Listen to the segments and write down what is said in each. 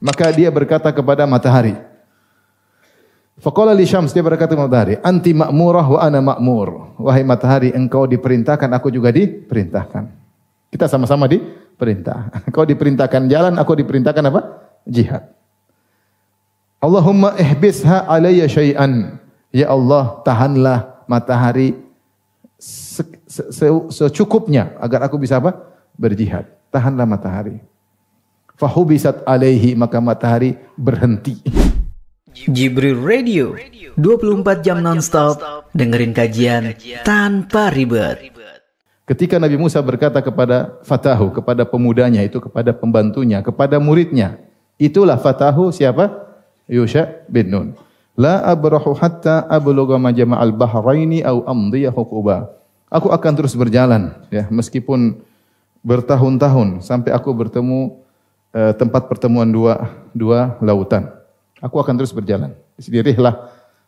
Maka dia berkata kepada matahari. Faqala li syams, dia berkata kepada matahari, anti ma'murah wa ana ma'mur. Wahai matahari, engkau diperintahkan, aku juga diperintahkan. Kita sama-sama diperintah. Engkau diperintahkan jalan, aku diperintahkan apa? Jihad. Allahumma ihbisha alayya syai'an. Ya Allah, tahanlah matahari secukupnya agar aku bisa apa? Berjihad. Tahanlah matahari. Fahubisat alaihi, maka matahari berhenti. Jibril Radio 24 jam nonstop, dengerin kajian tanpa ribet. Ketika Nabi Musa berkata kepada fatahu, kepada pemudanya itu, kepada pembantunya, kepada muridnya, itulah fatahu siapa? Yusha bin Nun. La abrahu hatta ablugha majma'al bahraini aw amdiya huquba. Aku akan terus berjalan, ya, meskipun bertahun-tahun sampai aku bertemu tempat pertemuan dua lautan. Aku akan terus berjalan. Di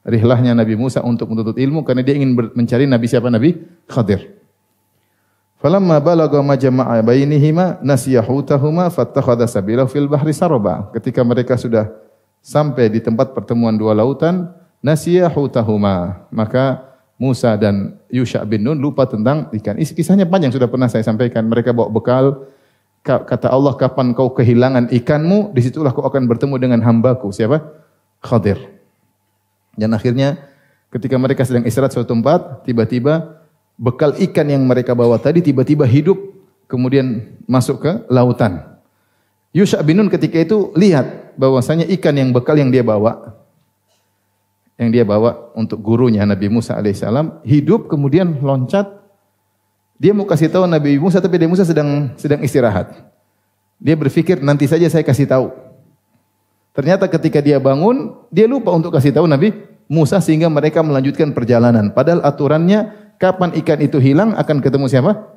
rihlahnya Nabi Musa untuk menuntut ilmu karena dia ingin mencari Nabi siapa? Nabi Khadir. Falamma balagha majma'a bainihima nasiya hutahuma fattakhadha sabilahu fil bahri saraba. Ketika mereka sudah sampai di tempat pertemuan dua lautan, nasiya hutahuma, maka Musa dan Yusha bin Nun lupa tentang ikan. Kisahnya panjang, sudah pernah saya sampaikan. Mereka bawa bekal, kata Allah, kapan kau kehilangan ikanmu, disitulah kau akan bertemu dengan hambaku. Siapa? Khadir. Dan akhirnya ketika mereka sedang istirahat suatu tempat, tiba-tiba bekal ikan yang mereka bawa tadi tiba-tiba hidup, kemudian masuk ke lautan. Yusha bin Nun ketika itu lihat bahwasanya ikan yang bekal yang dia bawa untuk gurunya Nabi Musa alaihissalam hidup, kemudian loncat. Dia mau kasih tahu Nabi Musa, tapi Nabi Musa sedang istirahat. Dia berpikir nanti saja saya kasih tahu. Ternyata ketika dia bangun, dia lupa untuk kasih tahu Nabi Musa sehingga mereka melanjutkan perjalanan. Padahal aturannya kapan ikan itu hilang akan ketemu siapa?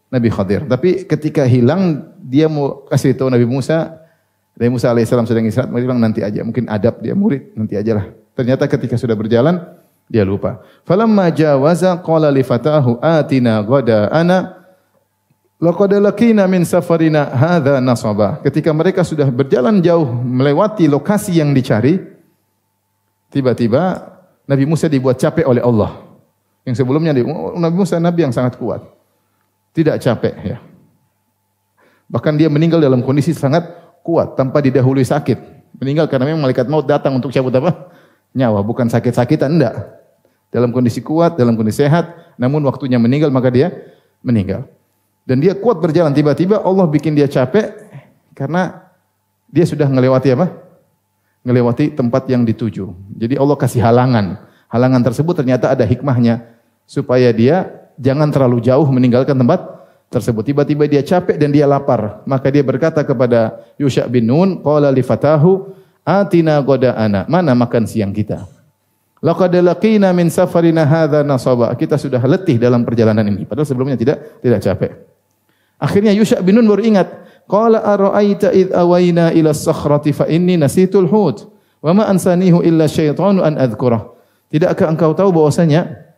Nabi Khadir. Tapi ketika hilang, dia mau kasih tahu Nabi Musa. Nabi Musa alaihissalam sedang istirahat, dia bilang nanti aja. Mungkin adab dia murid, nanti ajalah. Ternyata ketika sudah berjalan, dia lupa. Falamma jawaza qala li fatahu atina ghada'ana laqad laqina min safarina hadza nasaba. Ketika mereka sudah berjalan jauh melewati lokasi yang dicari, tiba-tiba Nabi Musa dibuat capek oleh Allah. Yang sebelumnya Nabi Musa nabi yang sangat kuat. Tidak capek, ya. Bahkan dia meninggal dalam kondisi sangat kuat tanpa didahului sakit. Meninggal karena memang malaikat maut datang untuk cabut apa? Nyawa, bukan sakit-sakitan, enggak. Dalam kondisi kuat, dalam kondisi sehat, namun waktunya meninggal maka dia meninggal. Dan dia kuat berjalan, tiba-tiba Allah bikin dia capek karena dia sudah melewati apa? Melewati tempat yang dituju. Jadi Allah kasih halangan. Halangan tersebut ternyata ada hikmahnya supaya dia jangan terlalu jauh meninggalkan tempat tersebut. Tiba-tiba dia capek dan dia lapar. Maka dia berkata kepada Yusha bin Nun, qala li fatahu atina ghada'ana. Mana makan siang kita? Laqad laqina min safarina hadza nasaba. Kita sudah letih dalam perjalanan ini. Padahal sebelumnya tidak capek. Akhirnya Yusha bin Nun baru ingat, qala ara'aita id awaina ila as-sakhrati fa inni nasitul hut wa ma ansanihu illa syaitanu an adhkurah. Tidakkah engkau tahu bahwasanya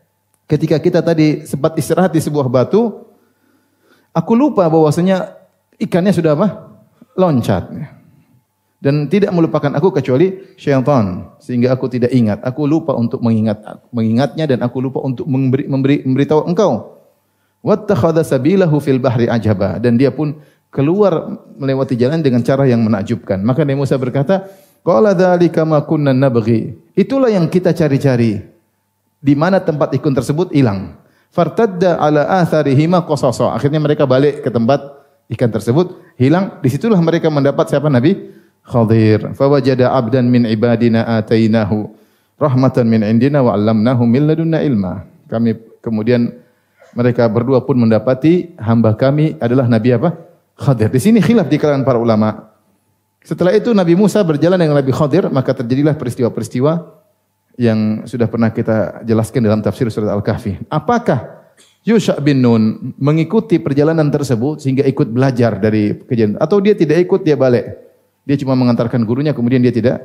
ketika kita tadi sempat istirahat di sebuah batu, aku lupa bahwasanya ikannya sudah apa? Loncat. Dan tidak melupakan aku kecuali syaitan, sehingga aku tidak ingat. Aku lupa untuk mengingatnya dan aku lupa untuk memberitahu engkau. Wattakhadha sabilahu fil bahri ajaba, dan dia pun keluar melewati jalan dengan cara yang menakjubkan. Maka Nabi Musa berkata, qala dzalika ma kunna nabghi. Itulah yang kita cari-cari. Di mana tempat ikan tersebut hilang. Fartadda ala atharihima qasasa. Akhirnya mereka balik ke tempat ikan tersebut hilang. Disitulah mereka mendapat siapa? Nabi Khadir. Fawajada abdan min ibadina atainahu rahmatan min indina wa 'allamnahu min ladunna ilma. Kemudian mereka berdua pun mendapati hamba kami adalah Nabi apa? Khadir. Di sini khilaf di kalangan para ulama. Setelah itu Nabi Musa berjalan dengan Nabi Khadir, maka terjadilah peristiwa-peristiwa yang sudah pernah kita jelaskan dalam tafsir surat Al-Kahfi. Apakah Yusha bin Nun mengikuti perjalanan tersebut sehingga ikut belajar dari kejadian, atau dia tidak ikut, dia balik? Dia cuma mengantarkan gurunya, kemudian dia tidak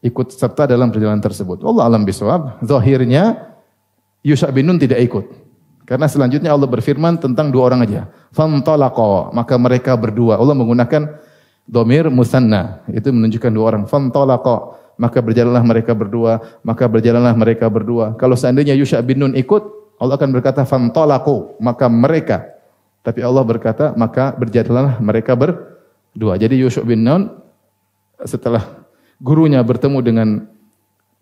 ikut serta dalam perjalanan tersebut. Allah alam bisawab. Zahirnya Yusha bin Nun tidak ikut. Karena selanjutnya Allah berfirman tentang dua orang aja. Fantalaqa, maka mereka berdua. Allah menggunakan Dhamir musanna, itu menunjukkan dua orang. Fantalaqa, maka berjalanlah mereka berdua, maka berjalanlah mereka berdua. Kalau seandainya Yusha bin Nun ikut, Allah akan berkata fantalaqu, maka mereka. Tapi Allah berkata, maka berjalanlah mereka berdua. Jadi Yusha bin Nun setelah gurunya bertemu dengan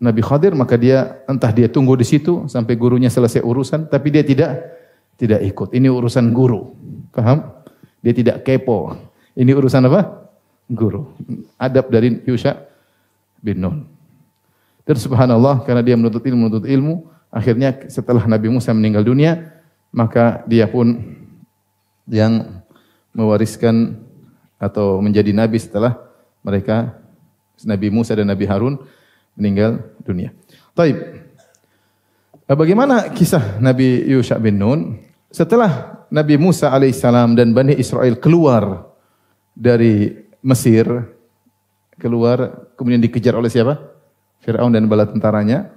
Nabi Khadir, maka dia entah dia tunggu di situ sampai gurunya selesai urusan, tapi dia tidak ikut. Ini urusan guru. Paham? Dia tidak kepo. Ini urusan apa? Guru. Adab dari Yusha bin Nun. Dan subhanallah, karena dia menuntut ilmu, akhirnya setelah Nabi Musa meninggal dunia, maka dia pun yang mewariskan atau menjadi nabi setelah mereka, Nabi Musa dan Nabi Harun meninggal dunia. Taib. Bagaimana kisah Nabi Yusha bin Nun? Setelah Nabi Musa alaihissalam dan Bani Israel keluar dari Mesir, kemudian dikejar oleh siapa? Fir'aun dan bala tentaranya.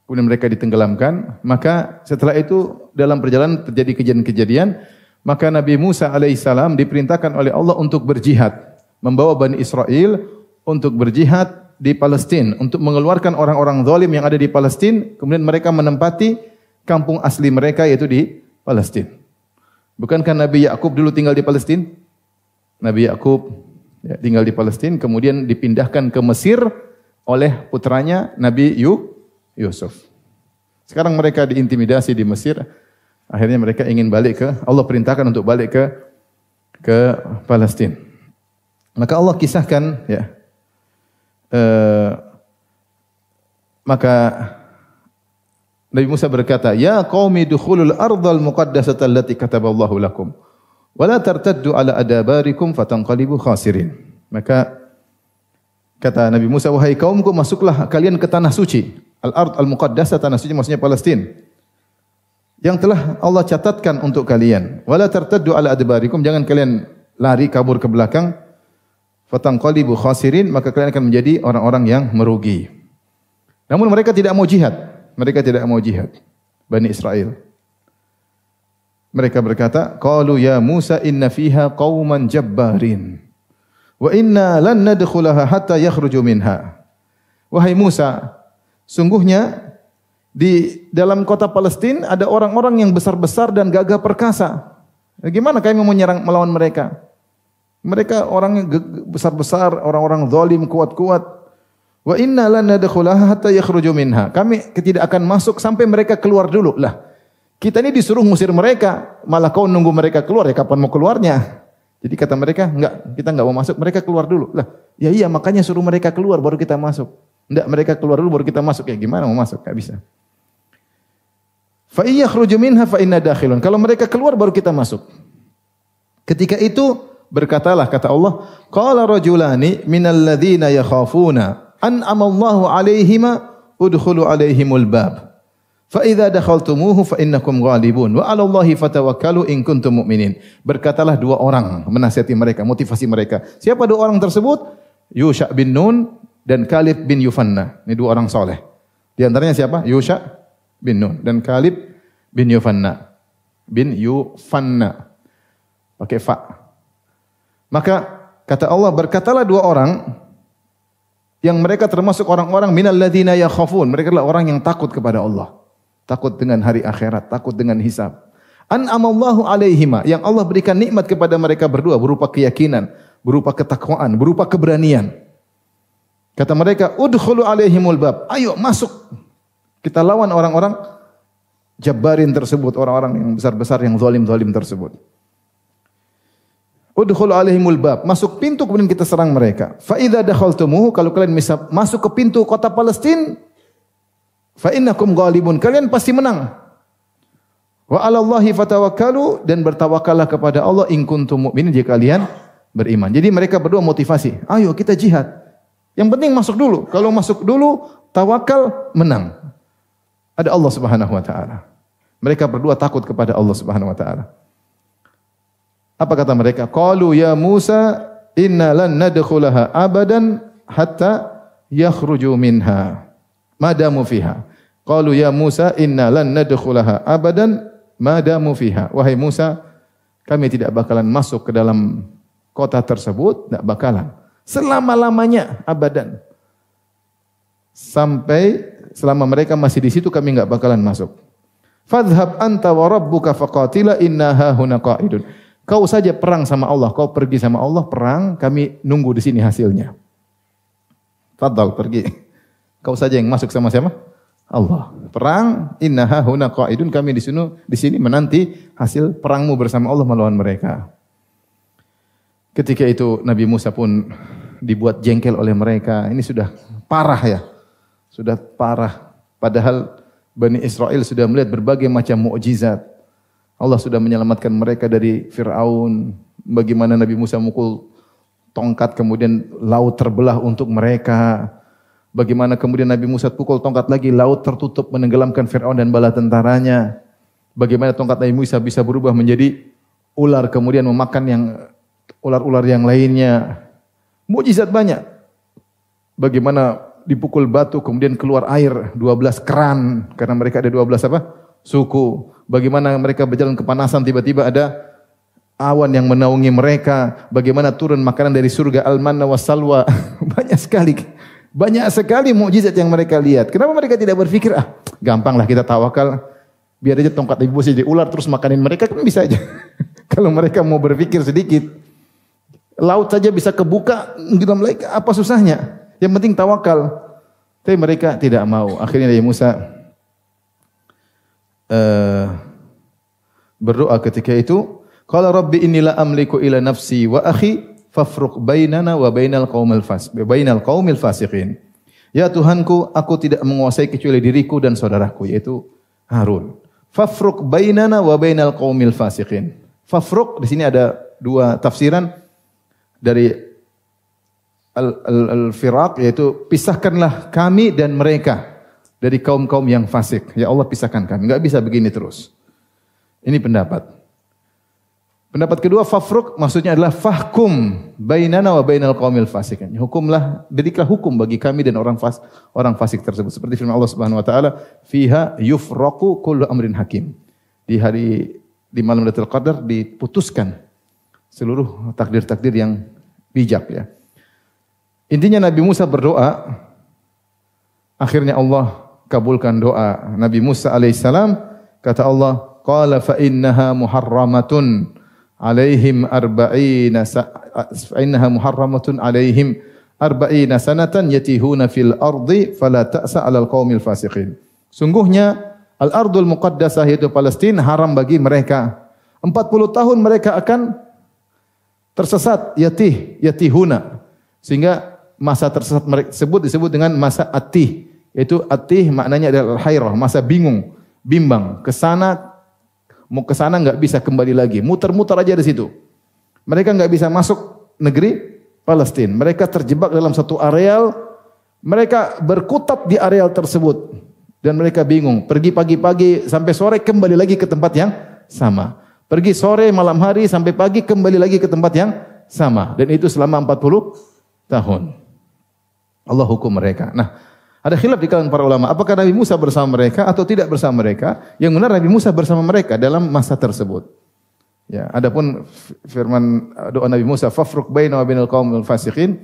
Kemudian mereka ditenggelamkan. Maka setelah itu dalam perjalanan terjadi kejadian-kejadian. Maka Nabi Musa alaihissalam diperintahkan oleh Allah untuk berjihad. Membawa Bani Israel untuk berjihad di Palestina. Untuk mengeluarkan orang-orang zalim yang ada di Palestina. Kemudian mereka menempati kampung asli mereka yaitu di Palestina. Bukankah Nabi Yakub dulu tinggal di Palestina? Nabi Yakub tinggal di Palestina, kemudian dipindahkan ke Mesir oleh putranya Nabi Yusuf. Sekarang mereka diintimidasi di Mesir, akhirnya mereka ingin balik Allah perintahkan untuk balik ke Palestina. Maka Allah kisahkan, maka Nabi Musa berkata, "Ya qaumi dukhulul ardhal muqaddasata allati kataballahu lakum. Wala tartaddu ala adabarikum fatanqalibu khasirin." Maka kata Nabi Musa, wahai kaumku, masuklah kalian ke tanah suci. Al-ard al-muqaddasah, tanah suci maksudnya Palestina. Yang telah Allah catatkan untuk kalian. Wala tartaddu ala adabarikum, jangan kalian lari kabur ke belakang. Fatanqalibu khasirin, maka kalian akan menjadi orang-orang yang merugi. Namun mereka tidak mau jihad. Mereka tidak mau jihad. Bani Israel. Mereka berkata, qalu ya Musa inna fiha qauman jabbarin wa inna lan nadkhulaha hatta yakhruju minha. Wahai Musa, sungguhnya di dalam kota Palestina ada orang-orang yang besar-besar dan gagah perkasa. Bagaimana kami mau menyerang melawan mereka? Mereka orang yang besar-besar, orang-orang zalim, kuat-kuat. Wa inna lan nadkhulaha hatta yakhruju minha. Kami tidak akan masuk sampai mereka keluar dulu. Lah, kita ini disuruh ngusir mereka, malah kau nunggu mereka keluar, ya kapan mau keluarnya? Jadi kata mereka, enggak, kita enggak mau masuk, mereka keluar dulu. Lah, ya iya makanya suruh mereka keluar baru kita masuk. Enggak, mereka keluar dulu baru kita masuk. Ya gimana mau masuk? Enggak bisa. Fa iyakhruju minha fa inna dakhilun. Kalau mereka keluar baru kita masuk. Ketika itu berkatalah kata Allah, qala rajulani minal ladzina yakhafuna an'amallahu 'alaihima udkhulu 'alaihimul bab. Fa idza dakhaltumuhu fa innakum ghalibun wa 'ala Allahi fatawakkalu in kuntum mu'minin. Berkatalah dua orang menasihati mereka, motivasi mereka. Siapa dua orang tersebut? Yusha bin Nun dan Kalib bin Yufanna. Ini dua orang soleh. Di antaranya siapa? Yusha bin Nun dan Kalib bin Yufanna. Pakai fa. Maka kata Allah, berkatalah dua orang yang mereka termasuk orang-orang minal ladzina yakhafun. Mereka adalah orang yang takut kepada Allah. Takut dengan hari akhirat, takut dengan hisab. An'amallahu alaihima, yang Allah berikan nikmat kepada mereka berdua berupa keyakinan, berupa ketakwaan, berupa keberanian. Kata mereka, udkhulu alaihimul bab. Ayo masuk. Kita lawan orang-orang jabbarin tersebut, orang-orang yang besar-besar yang zalim-zalim tersebut. Udkhulu alaihimul bab. Masuk pintu kemudian kita serang mereka. Fa idza dakhaltumuhu, kalau kalian bisa masuk ke pintu kota Palestina, fa innakum ghalibun, kalian pasti menang. Wa 'ala Allahi fatawakkalu, dan bertawakallah kepada Allah in kuntum mu'minin, jika kalian beriman. Jadi mereka berdua motivasi, ayo kita jihad. Yang penting masuk dulu. Kalau masuk dulu, tawakal, menang. Ada Allah Subhanahu wa taala. Mereka berdua takut kepada Allah Subhanahu wa taala. Apa kata mereka? Qalu ya Musa inna lan nadkhulaha abadan hatta yakhruju minha madamu fiha. Qalu ya Musa inna lan nadkhulaha abadan madamu fiha. Wahai Musa, kami tidak bakalan masuk ke dalam kota tersebut, tidak bakalan. Selama-lamanya, abadan. Sampai selama mereka masih di situ kami enggak bakalan masuk. Fadhhab anta wa rabbuka faqatila inna hahuna qa'idun. Kau saja perang sama Allah, kau pergi sama Allah perang, kami nunggu di sini hasilnya. Fadhal pergi. Kau saja yang masuk sama siapa? Allah. Perang, inna hahuna qa'idun, kami di sini menanti hasil perangmu bersama Allah melawan mereka. Ketika itu Nabi Musa pun dibuat jengkel oleh mereka. Ini sudah parah ya. Sudah parah. Padahal Bani Israel sudah melihat berbagai macam mukjizat. Allah sudah menyelamatkan mereka dari Fir'aun. Bagaimana Nabi Musa mukul tongkat kemudian laut terbelah untuk mereka. Bagaimana kemudian Nabi Musa pukul tongkat lagi, laut tertutup menenggelamkan Fir'aun dan bala tentaranya. Bagaimana tongkat Nabi Musa bisa berubah menjadi ular kemudian memakan yang ular-ular yang lainnya. Mukjizat banyak. Bagaimana dipukul batu kemudian keluar air 12 keran karena mereka ada 12 suku. Bagaimana mereka berjalan kepanasan tiba-tiba ada awan yang menaungi mereka. Bagaimana turun makanan dari surga al-manna wassalwa. Banyak sekali mukjizat yang mereka lihat. Kenapa mereka tidak berpikir gampanglah kita tawakal biar aja tongkat ibu jadi ular terus makanin mereka, kan bisa aja. Kalau mereka mau berpikir sedikit. Laut saja bisa kebuka, apa susahnya? Yang penting tawakal. Tapi mereka tidak mau. Akhirnya Nabi Musa berdoa ketika itu, qala rabbi inni la amliku ila nafsi wa akhi fafruq bainana wa bainal qaumil fasiqin. Ya Tuhanku, aku tidak menguasai kecuali diriku dan saudaraku yaitu Harun. Fafruq bainana wa bainal qaumil fasiqin. Fafruq di sini ada dua tafsiran dari al-firaq yaitu pisahkanlah kami dan mereka dari kaum-kaum yang fasik. Ya Allah pisahkan kami. Enggak bisa begini terus. Ini pendapat. Pendapat kedua fafruq maksudnya adalah fahkum bainana wa bainal qaumil fasikin. Hukumlah, berikanlah hukum bagi kami dan orang fasik tersebut. Seperti firman Allah Subhanahu wa taala, fiha yufraqu kullu amrin hakim. Di malam Lailatul Qadar diputuskan seluruh takdir-takdir yang bijak ya. Intinya Nabi Musa berdoa, akhirnya Allah kabulkan doa Nabi Musa alaihissalam. Kata Allah, qala fa innaha muharramatun alaihim arba'ina sanatan yatihuna fil ardi fala ta'sa 'alal qaumil fasiqin. Sungguhnya al-ardul muqaddasah yaitu Palestina haram bagi mereka. 40 tahun mereka akan tersesat, yatihuna. Sehingga masa tersesat mereka disebut dengan masa atih. Yaitu atih maknanya adalah al-hairah, masa bingung, bimbang. Mau ke sana enggak bisa kembali lagi. Muter-muter aja di situ. Mereka enggak bisa masuk negeri Palestina. Mereka terjebak dalam satu areal. Mereka berkutat di areal tersebut. Dan mereka bingung. Pergi pagi-pagi sampai sore kembali lagi ke tempat yang sama. Pergi sore malam hari sampai pagi kembali lagi ke tempat yang sama. Dan itu selama 40 tahun. Allah hukum mereka. Nah, ada khilaf di kalangan para ulama. Apakah Nabi Musa bersama mereka atau tidak bersama mereka? Yang benar Nabi Musa bersama mereka dalam masa tersebut. Ya, adapun firman doa Nabi Musa, fafruq baina wa bainal qaumil fasiqin.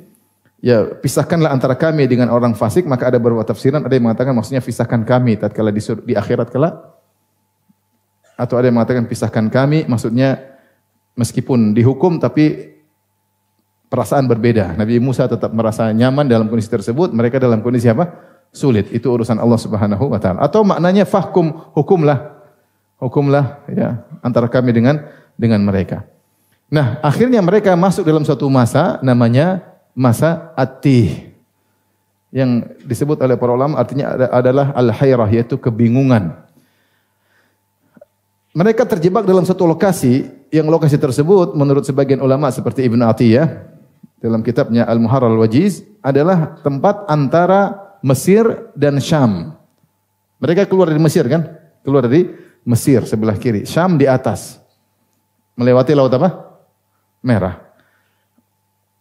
Ya, pisahkanlah antara kami dengan orang fasik. Maka ada beberapa tafsiran. Ada yang mengatakan maksudnya pisahkan kami tatkala di akhirat kelak. Atau ada yang mengatakan pisahkan kami maksudnya meskipun dihukum tapi perasaan berbeda. Nabi Musa tetap merasa nyaman dalam kondisi tersebut, mereka dalam kondisi apa? Sulit. Itu urusan Allah Subhanahu wa taala. Atau maknanya fahkum, hukumlah ya antara kami dengan mereka. Nah, akhirnya mereka masuk dalam suatu masa namanya masa atih. Yang disebut oleh para ulama artinya adalah al-hairah yaitu kebingungan. Mereka terjebak dalam satu lokasi yang lokasi tersebut menurut sebagian ulama seperti Ibnu Athiyah dalam kitabnya Al-Muharrar Al-Wajiz adalah tempat antara Mesir dan Syam. Mereka keluar dari Mesir kan? Keluar dari Mesir sebelah kiri, Syam di atas. Melewati laut apa? Merah.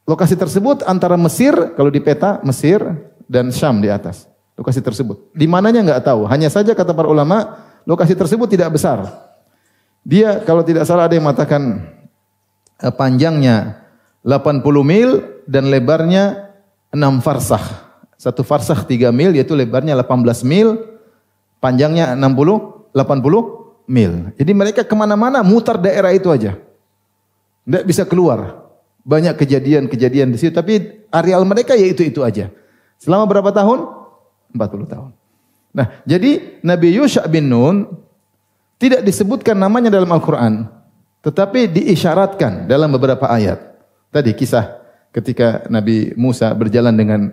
Lokasi tersebut antara Mesir, kalau di peta Mesir dan Syam di atas. Lokasi tersebut. Di mananya enggak tahu. Hanya saja kata para ulama, lokasi tersebut tidak besar. Dia kalau tidak salah ada yang mengatakan panjangnya 80 mil dan lebarnya 6 farsah. 1 farsah 3 mil yaitu lebarnya 18 mil, panjangnya 80 mil. Jadi mereka kemana-mana mutar daerah itu aja. Tidak bisa keluar. Banyak kejadian-kejadian di situ, tapi areal mereka ya itu aja. Selama berapa tahun? 40 tahun. Nah, jadi Nabi Yusha bin Nun tidak disebutkan namanya dalam Al-Quran, tetapi diisyaratkan dalam beberapa ayat. Tadi kisah ketika Nabi Musa berjalan dengan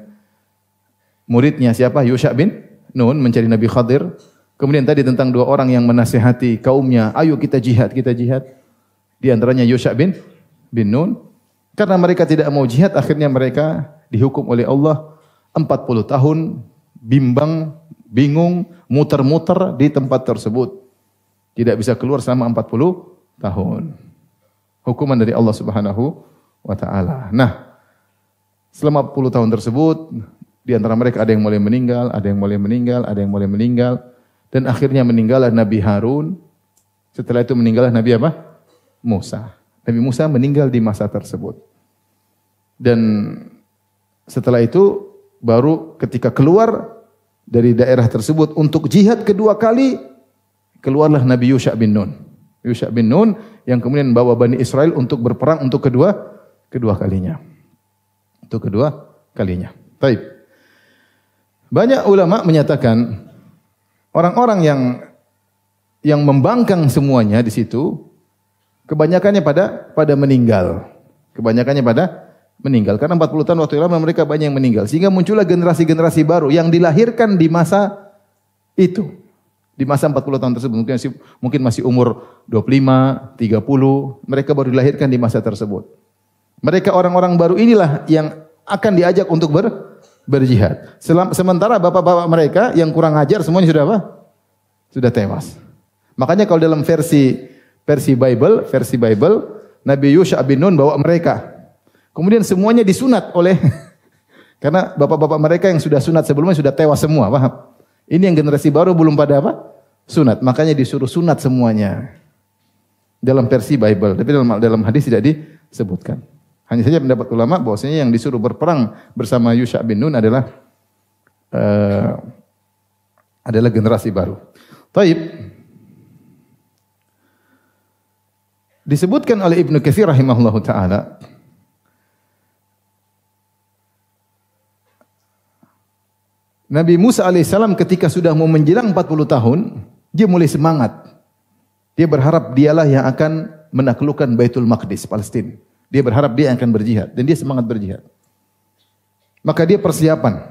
muridnya siapa? Yusha bin Nun mencari Nabi Khadir. Kemudian tadi tentang 2 orang yang menasihati kaumnya, ayo kita jihad. Di antaranya Yusha bin Nun. Karena mereka tidak mau jihad, akhirnya mereka dihukum oleh Allah 40 tahun bimbang, bingung, muter-muter di tempat tersebut. Tidak bisa keluar selama 40 tahun. Hukuman dari Allah Subhanahu wa taala. Nah, selama 40 tahun tersebut, di antara mereka ada yang mulai meninggal, ada yang mulai meninggal, dan akhirnya meninggallah Nabi Harun. Setelah itu meninggallah Nabi apa? Musa. Nabi Musa meninggal di masa tersebut. Dan setelah itu baru ketika keluar dari daerah tersebut untuk jihad kedua kali, keluarlah Nabi Yusha bin Nun. Yusha bin Nun yang kemudian membawa Bani Israel untuk berperang untuk kedua kalinya. Untuk kedua kalinya. Baik. Banyak ulama menyatakan orang-orang yang membangkang semuanya di situ kebanyakannya pada meninggal. Kebanyakannya pada meninggal. Karena 40 tahun waktu lama mereka banyak yang meninggal. Sehingga muncullah generasi-generasi baru yang dilahirkan di masa itu. Di masa 40 tahun tersebut. Mungkin masih umur 25, 30. Mereka baru dilahirkan di masa tersebut. Mereka orang-orang baru inilah yang akan diajak untuk berjihad. Sementara bapak-bapak mereka yang kurang ajar semuanya sudah apa? Sudah tewas. Makanya kalau dalam versi Bible, Nabi Yusha bin Nun bawa mereka. Kemudian semuanya disunat oleh karena bapak-bapak mereka yang sudah sunat sebelumnya sudah tewas semua, paham? Ini yang generasi baru belum pada apa? Sunat. Makanya disuruh sunat semuanya. Dalam versi Bible, tapi dalam hadis tidak disebutkan. Hanya saja pendapat ulama bahwasanya yang disuruh berperang bersama Yusha bin Nun adalah generasi baru. Taib. Disebutkan oleh Ibnu Katsir rahimahullahu taala Nabi Musa alaihissalam ketika sudah mau menjelang 40 tahun, dia mulai semangat. Dia berharap dialah yang akan menaklukkan Baitul Maqdis, Palestina. Dia berharap dia akan berjihad dan dia semangat berjihad. Maka dia persiapan.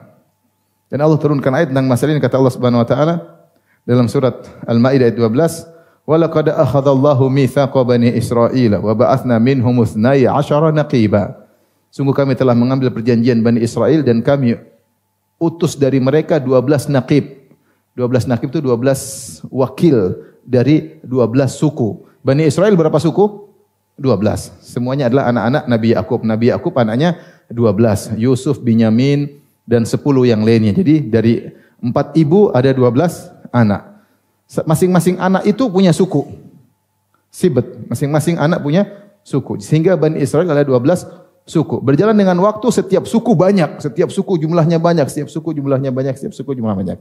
Dan Allah turunkan ayat tentang masalah ini, kata Allah Subhanahu wa taala dalam surat Al-Maidah ayat 12, "Wa laqad akhadallahu mitsaqa bani Israila wa ba'atsna minhum 12 naqiba." Sungguh kami telah mengambil perjanjian Bani Israel dan kami utus dari mereka 12 naqib. 12 naqib itu 12 wakil dari 12 suku. Bani Israel berapa suku? 12. Semuanya adalah anak-anak Nabi Yakub. Nabi Yakub anaknya 12. Yusuf, Binyamin, dan 10 yang lainnya. Jadi dari 4 ibu ada 12 anak. Masing-masing anak itu punya suku. Sibt. Masing-masing anak punya suku. Sehingga Bani Israel ada 12 suku. Berjalan dengan waktu setiap suku banyak. Setiap suku jumlahnya banyak. Setiap suku jumlahnya banyak. Setiap suku jumlahnya banyak.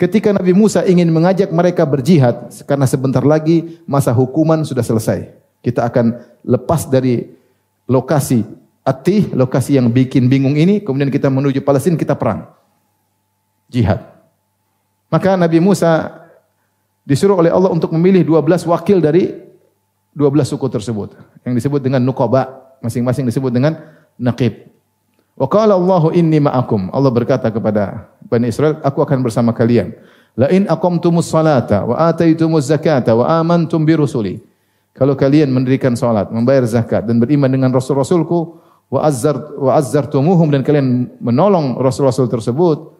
Ketika Nabi Musa ingin mengajak mereka berjihad, karena sebentar lagi masa hukuman sudah selesai. Kita akan lepas dari lokasi Atih, lokasi yang bikin bingung ini, kemudian kita menuju Palestina, kita perang. Jihad. Maka Nabi Musa disuruh oleh Allah untuk memilih 12 wakil dari 12 suku tersebut. Yang disebut dengan Nuqaba. Masing-masing disebut dengan Naqib. Wa qala Allahu inni ma'akum. Allah berkata kepada Bani Israel, aku akan bersama kalian. La in aqamtumus salata wa ataitumuz zakata wa amantum bi rusuli. Kalau kalian mendirikan salat, membayar zakat dan beriman dengan rasul-rasulku, wa azzartumuhum, dan kalian menolong rasul-rasul tersebut,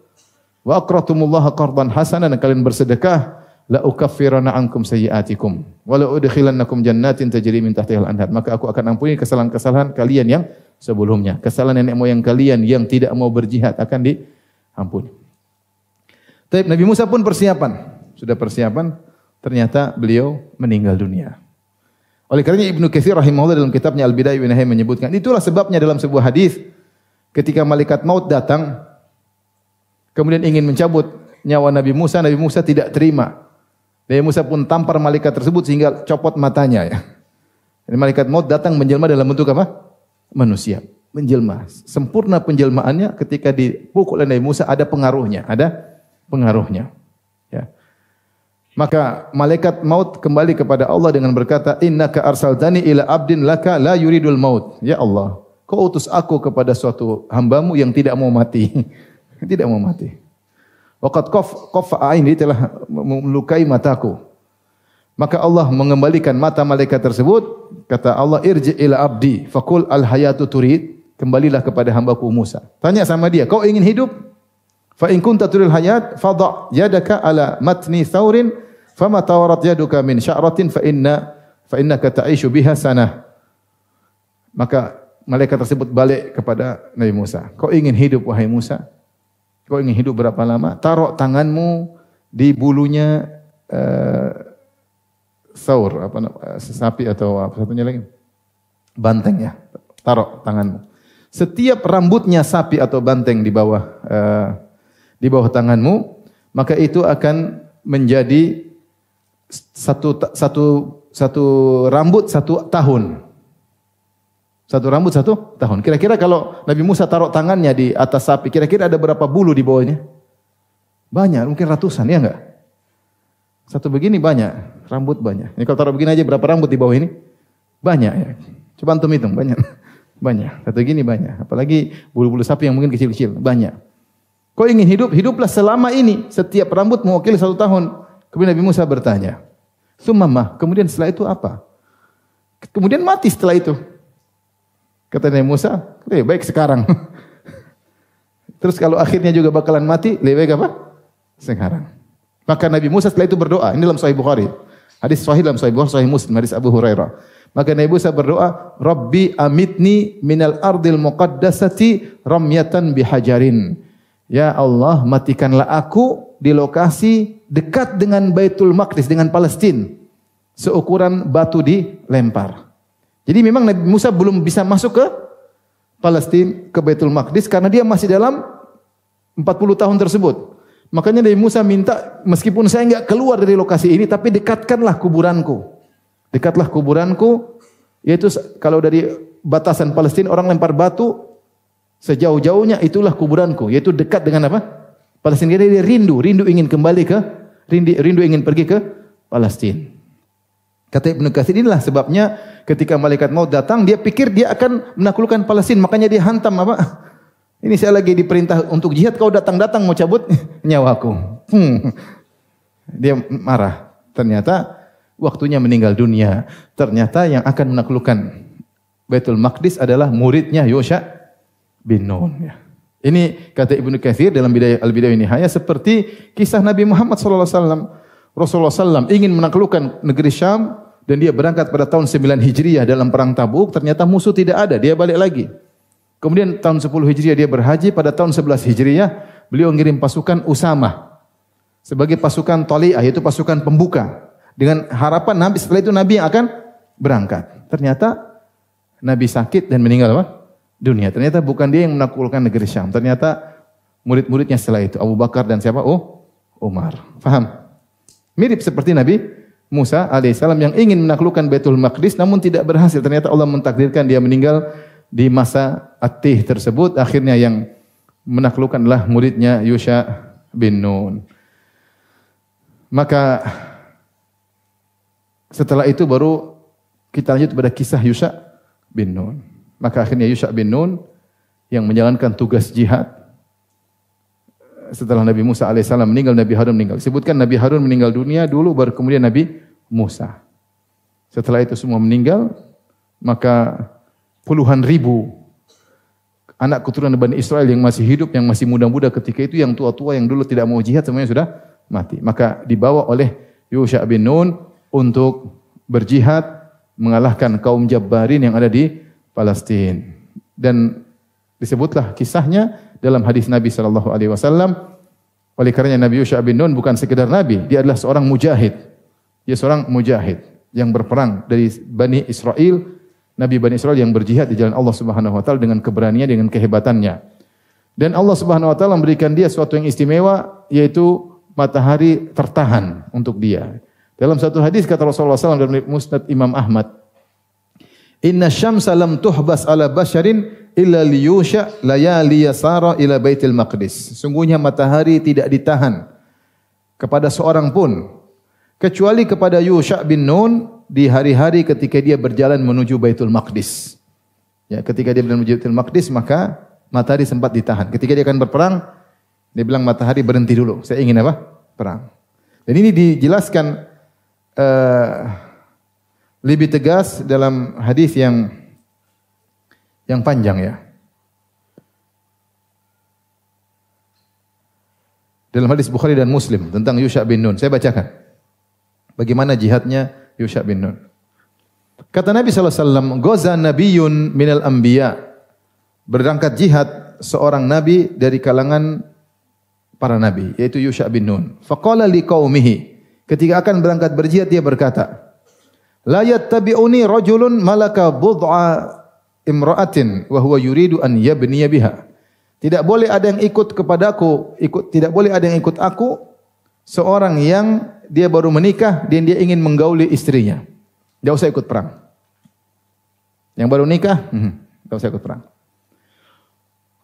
wa aqratumullaha qardan hasanan, dan kalian bersedekah, la ukaffiranna ankum sayyi'atikum wa la udkhilannakum jannatin tajri min tahtiha al-anhar. Maka aku akan ampuni kesalahan-kesalahan kalian yang sebelumnya. Kesalahan nenek moyang kalian yang tidak mau berjihad akan diampuni. Tapi Nabi Musa pun persiapan. Sudah persiapan, ternyata beliau meninggal dunia. Oleh karenanya Ibnu Katsir rahimahullah dalam kitabnya Al-Bidayah wa Nihayah menyebutkan, itulah sebabnya dalam sebuah hadis ketika malaikat maut datang kemudian ingin mencabut nyawa Nabi Musa tidak terima. Nabi Musa pun tampar malaikat tersebut sehingga copot matanya ya. Jadi malaikat maut datang menjelma dalam bentuk apa? Manusia, menjelma. Sempurna penjelmaannya ketika dipukul oleh Nabi Musa ada pengaruhnya, Ya. Maka malaikat maut kembali kepada Allah dengan berkata, "Innaka arsaltani ila abdin laka la yuridul maut." Ya Allah, Kau utus aku kepada suatu hambamu yang tidak mau mati. Tidak mau mati. Waqad qaffa aini, telah melukai mataku. Maka Allah mengembalikan mata malaikat tersebut. Kata Allah, "Irji ila abdi, faqul al hayatu turid." Kembalilah kepada hambaku Musa. Tanya sama dia, "Kau ingin hidup? Fa in kunta turidul hayat, fadha yadaka ala matni thawrin, fama tawarat yaduka min sya'ratin fa innaka ta'ishu biha sanah." Maka malaikat tersebut balik kepada Nabi Musa. "Kau ingin hidup wahai Musa? Kau ingin hidup berapa lama? Taruh tanganmu di bulunya saur, sapi atau apa satunya lagi? Banteng ya. Taruh tanganmu. Setiap rambutnya sapi atau banteng di bawah tanganmu, maka itu akan menjadi satu rambut 1 tahun. Satu rambut 1 tahun. Kira-kira kalau Nabi Musa taruh tangannya di atas sapi, kira-kira ada berapa bulu di bawahnya? Banyak, mungkin ratusan, ya enggak? Satu begini banyak, rambut banyak. Ini kalau taruh begini aja berapa rambut di bawah ini? Banyak ya. Coba antum hitung, banyak. Banyak. Satu gini banyak. Apalagi bulu-bulu sapi yang mungkin kecil-kecil, banyak. Kau ingin hidup, hiduplah selama ini. Setiap rambut mewakili 1 tahun. Kemudian Nabi Musa bertanya, "Tsumma, kemudian setelah itu apa?" Kemudian mati setelah itu. Kata Nabi Musa, lebih baik sekarang. Terus kalau akhirnya juga bakalan mati, lebih baik apa? Sekarang. Maka Nabi Musa setelah itu berdoa. Ini dalam Sahih Bukhari. Hadis sahih dalam Sahih Bukhari, Sahih Muslim, hadis Abu Hurairah. Maka Nabi Musa berdoa, "Rabbi amitni minal ardil muqaddasati ramyatan bihajarin." Ya Allah, matikanlah aku di lokasi dekat dengan Baitul Maqdis, dengan Palestina. Seukuran batu dilempar. Jadi memang Nabi Musa belum bisa masuk ke Palestina, ke Baitul Maqdis karena dia masih dalam 40 tahun tersebut. Makanya Nabi Musa minta, meskipun saya enggak keluar dari lokasi ini, tapi dekatkanlah kuburanku. Dekatlah kuburanku, yaitu kalau dari batasan Palestina orang lempar batu, sejauh-jauhnya itulah kuburanku, yaitu dekat dengan apa? Palestina. Dia rindu ingin kembali rindu ingin pergi ke Palestina. Kata Ibnu Katsir, inilah sebabnya ketika malaikat maut datang, dia pikir dia akan menaklukkan Palestina, makanya dia hantam apa? Ini saya lagi diperintah untuk jihad, kau datang-datang mau cabut nyawaku. Dia marah. Ternyata waktunya meninggal dunia. Ternyata yang akan menaklukkan Baitul Maqdis adalah muridnya Yusha bin Nun. Ini kata Ibnu Katsir dalam Al-Bidayah wa Nihayah, seperti kisah Nabi Muhammad SAW. Rasulullah SAW ingin menaklukkan negeri Syam dan dia berangkat pada tahun 9 Hijriah dalam perang Tabuk. Ternyata musuh tidak ada, dia balik lagi. Kemudian tahun 10 Hijriah dia berhaji, pada tahun 11 Hijriah beliau mengirim pasukan Usamah sebagai pasukan Tali'ah, yaitu pasukan pembuka. Dengan harapan Nabi setelah itu Nabi yang akan berangkat. Ternyata Nabi sakit dan meninggal apa? Dunia. Ternyata bukan dia yang menaklukkan negeri Syam. Ternyata murid-muridnya setelah itu, Abu Bakar dan siapa? Umar. Faham? Mirip seperti Nabi Musa alaihissalam yang ingin menaklukkan Baitul Maqdis namun tidak berhasil. Ternyata Allah mentakdirkan dia meninggal di masa At-Tih tersebut. Akhirnya yang menaklukkanlah muridnya Yusha bin Nun. Maka setelah itu baru kita lanjut pada kisah Yusha bin Nun. Maka akhirnya Yusha bin Nun yang menjalankan tugas jihad. Setelah Nabi Musa alaihissalam meninggal, Nabi Harun meninggal. Sebutkan Nabi Harun meninggal dunia dulu, baru kemudian Nabi Musa. Setelah itu semua meninggal, maka puluhan ribu anak keturunan Bani Israel yang masih hidup, yang masih muda-muda ketika itu, yang tua-tua, yang dulu tidak mau jihad, semuanya sudah mati. Maka dibawa oleh Yusha bin Nun untuk berjihad, mengalahkan kaum Jabbarin yang ada di Palestina. Dan disebutlah kisahnya dalam hadis Nabi SAW. Oleh karenanya Nabi Yusha bin Nun bukan sekedar Nabi, dia adalah seorang mujahid. Dia seorang mujahid. yang berperang dari Bani Israel, Nabi Bani Israel yang berjihad di jalan Allah Subhanahu wa taala dengan keberanian, dengan kehebatannya. Dan Allah Subhanahu wa taala memberikan dia sesuatu yang istimewa, yaitu matahari tertahan untuk dia. Dalam satu hadis kata Rasulullah SAW dalam Musnad Imam Ahmad, "Inna syamsa lam tuhbas ala basharin illa liyusha layali yasara ila Baitul Maqdis." Sungguhnya matahari tidak ditahan kepada seorang pun kecuali kepada Yusha bin Nun di hari-hari ketika dia berjalan menuju Baitul Maqdis. Ya, ketika dia berjalan menuju Baitul Maqdis maka matahari sempat ditahan. Ketika dia akan berperang, dia bilang matahari berhenti dulu. Saya ingin apa? Perang. Dan ini dijelaskan lebih tegas dalam hadis yang panjang ya. Dalam hadis Bukhari dan Muslim tentang Yusha bin Nun. Saya bacakan. Bagaimana jihadnya Yusha bin Nun. Kata Nabi SAW, "Ghaza nabiyyun minal anbiya." Berangkat jihad seorang nabi dari kalangan para nabi, yaitu Yusha bin Nun. Faqala liqaumihi. Ketika akan berangkat berjihad dia berkata, "La yattabi'uni rajulun malaka bud'a imra'atin wa huwa yuridu an yabniya biha." Tidak boleh ada yang ikut kepadaku, tidak boleh ada yang ikut aku seorang yang dia baru menikah dan dia ingin menggauli istrinya. Tidak usah ikut perang. Yang baru nikah, tidak usah ikut perang.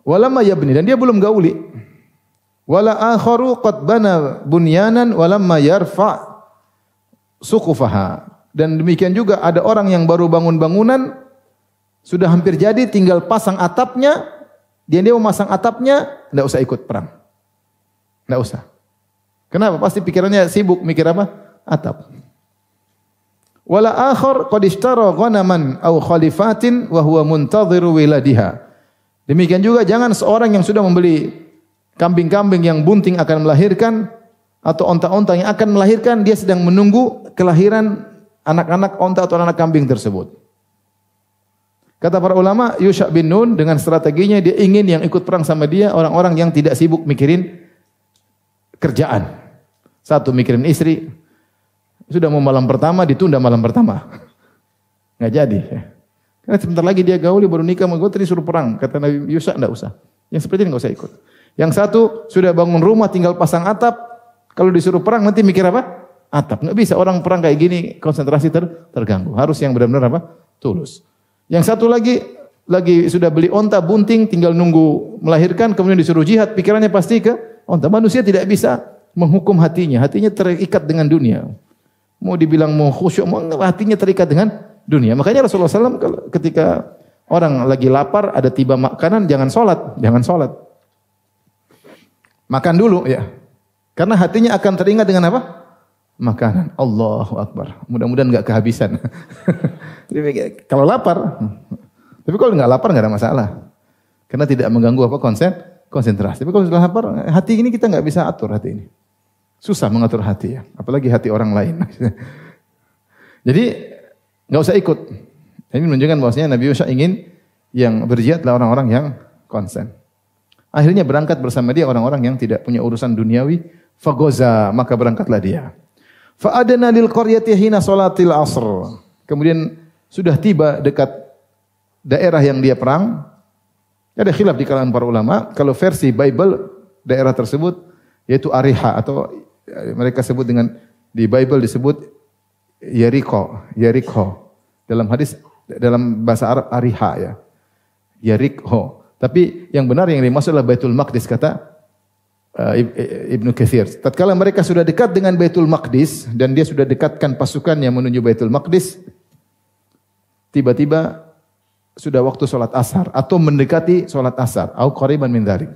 Walamma yabni, dan dia belum gauli. Wala akharu qad bana bunyanan walamma yarfa suqufaha. Dan demikian juga ada orang yang baru bangun bangunan sudah hampir jadi tinggal pasang atapnya, dia mau masang atapnya, tidak usah ikut perang. Tidak usah. Kenapa? Pasti pikirannya sibuk mikir apa? Atap. Wala akhar qad ishtara ghanaman aw khalifatin wa huwa muntadhiru wiladiha. Demikian juga jangan seorang yang sudah membeli kambing-kambing yang bunting akan melahirkan atau onta-onta yang akan melahirkan, dia sedang menunggu kelahiran anak-anak onta atau anak kambing tersebut. Kata para ulama, Yusha bin Nun dengan strateginya dia ingin yang ikut perang sama dia orang-orang yang tidak sibuk mikirin kerjaan. Satu mikirin istri, sudah mau malam pertama ditunda malam pertama. Nggak jadi. Karena sebentar lagi dia gauli baru nikah, mau gue tadi suruh perang. Kata Nabi Yusha, enggak usah. Yang seperti ini enggak usah ikut. Yang satu sudah bangun rumah tinggal pasang atap, kalau disuruh perang nanti mikir apa? Atap. Enggak bisa orang perang kayak gini konsentrasi terganggu. Harus yang benar-benar apa? Tulus. Yang satu lagi sudah beli onta bunting tinggal nunggu melahirkan kemudian disuruh jihad, pikirannya pasti ke onta. Manusia tidak bisa menghukum hatinya. Hatinya terikat dengan dunia. Mau dibilang mau khusyuk, hatinya terikat dengan dunia. Makanya Rasulullah SAW ketika orang lagi lapar, ada tiba makanan, jangan sholat. Makan dulu ya. Karena hatinya akan teringat dengan apa? Makanan. Allahu Akbar. Mudah-mudahan enggak kehabisan. Kalau lapar. Tapi kalau enggak lapar enggak ada masalah. Karena tidak mengganggu apa? Konsentrasi. Tapi kalau sudah lapar, hati ini kita enggak bisa atur hati ini. Susah mengatur hati ya. Apalagi hati orang lain. Jadi enggak usah ikut. Ini menunjukkan bahwasanya Nabi Yusha ingin yang berjihad adalah orang-orang yang konsen. Akhirnya berangkat bersama dia orang-orang yang tidak punya urusan duniawi. Fagoza, maka berangkatlah dia. Fa'adana lil qaryati hina salatil asr. Kemudian sudah tiba dekat daerah yang dia perang. Ada khilaf di kalangan para ulama. Kalau versi Bible daerah tersebut yaitu Ariha atau mereka sebut dengan di Bible disebut Yerikho. Dalam hadis dalam bahasa Arab Ariha ya. Yerikho. Tapi yang benar yang dimaksud adalah Baitul Maqdis kata Ibnu Katsir. Tatkala mereka sudah dekat dengan Baitul Maqdis dan dia sudah dekatkan pasukannya menuju Baitul Maqdis, tiba-tiba sudah waktu salat asar atau mendekati salat asar, au qariban min dzalik.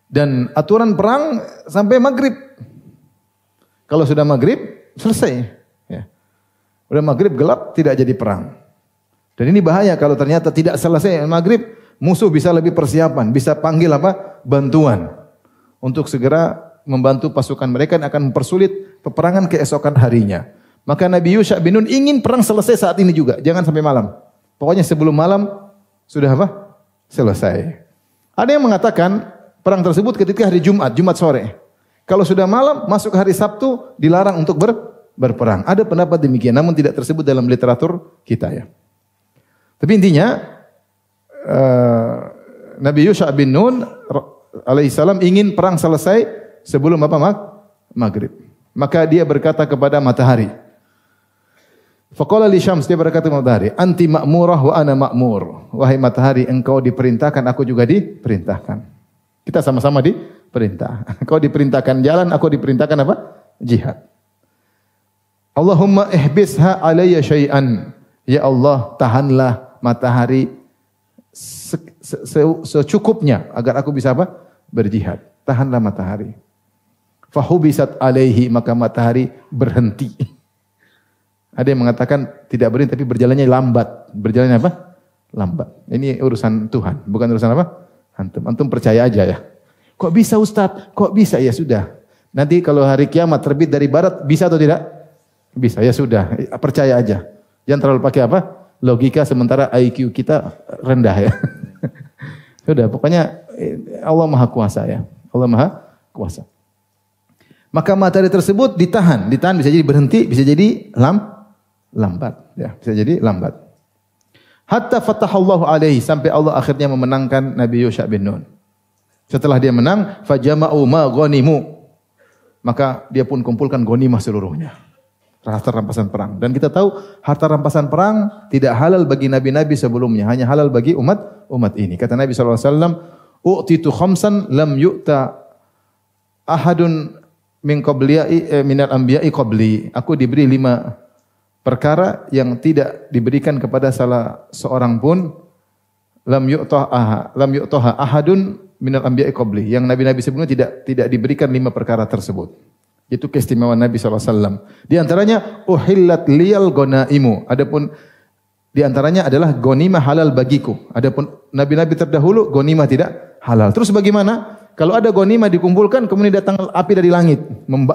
Dan aturan perang sampai maghrib. Kalau sudah maghrib selesai. Ya. Udah maghrib gelap tidak jadi perang. Dan ini bahaya kalau ternyata tidak selesai maghrib, musuh bisa lebih persiapan, bisa panggil apa? Bantuan untuk segera membantu pasukan mereka yang akan mempersulit peperangan keesokan harinya. Maka Nabi Yusha bin Nun ingin perang selesai saat ini juga, jangan sampai malam. Pokoknya sebelum malam sudah apa? Selesai. Ada yang mengatakan perang tersebut ketika hari Jumat sore. Kalau sudah malam masuk hari Sabtu dilarang untuk berperang. Ada pendapat demikian, namun tidak tersebut dalam literatur kita ya. Tapi intinya Nabi Yusha bin Nun alaihissalam ingin perang selesai sebelum apa? Maghrib. Maka dia berkata kepada matahari. Faqala li syams, dia berkata kepada matahari, anti ma'murah wa ana ma'mur. Wahai matahari, engkau diperintahkan, aku juga diperintahkan. Kita sama-sama diperintah. Engkau diperintahkan jalan, aku diperintahkan apa? Jihad. Allahumma ihbisha alayya syai'an. Ya Allah, tahanlah matahari secukupnya agar aku bisa apa? Berjihad. Tahanlah matahari. Fahubisat alaihi, maka matahari berhenti. Ada yang mengatakan tidak berhenti tapi berjalannya lambat. Berjalannya apa? Lambat. Ini urusan Tuhan, bukan urusan apa? Antum percaya aja ya. Kok bisa Ustaz? Kok bisa? Ya sudah. Nanti kalau hari kiamat terbit dari barat, bisa atau tidak? Bisa. Ya sudah, percaya aja. Jangan terlalu pakai apa? Logika, sementara IQ kita rendah ya. Sudah, pokoknya Allah Maha Kuasa ya. Allah Maha Kuasa. Maka matahari tersebut ditahan bisa jadi berhenti, bisa jadi lambat ya, bisa jadi lambat. Hatta fatahallahu alaihi, sampai Allah akhirnya memenangkan Nabi Yusha bin Nun. Setelah dia menang, fajama'u ma ghanimu, maka dia pun kumpulkan ghanimah seluruhnya. Harta rampasan perang. Dan kita tahu harta rampasan perang tidak halal bagi nabi-nabi sebelumnya, hanya halal bagi umat ini. Kata Nabi sallallahu alaihi wasallam, "U'titu khamsan lam yu'ta ahadun min qabliya minal anbiya'i qabli." Aku diberi 5 perkara yang tidak diberikan kepada salah seorang pun, lam yu'taha ahadun minal anbiya'i qabli, yang nabi-nabi sebelumnya tidak diberikan 5 perkara tersebut. Itu keistimewaan Nabi SAW. Di antaranya uhillat liyal ghanaimu. Adapun di antaranya adalah ghanimah halal bagiku. Adapun nabi-nabi terdahulu ghanimah tidak halal. Terus bagaimana? Kalau ada ghanimah dikumpulkan kemudian datang api dari langit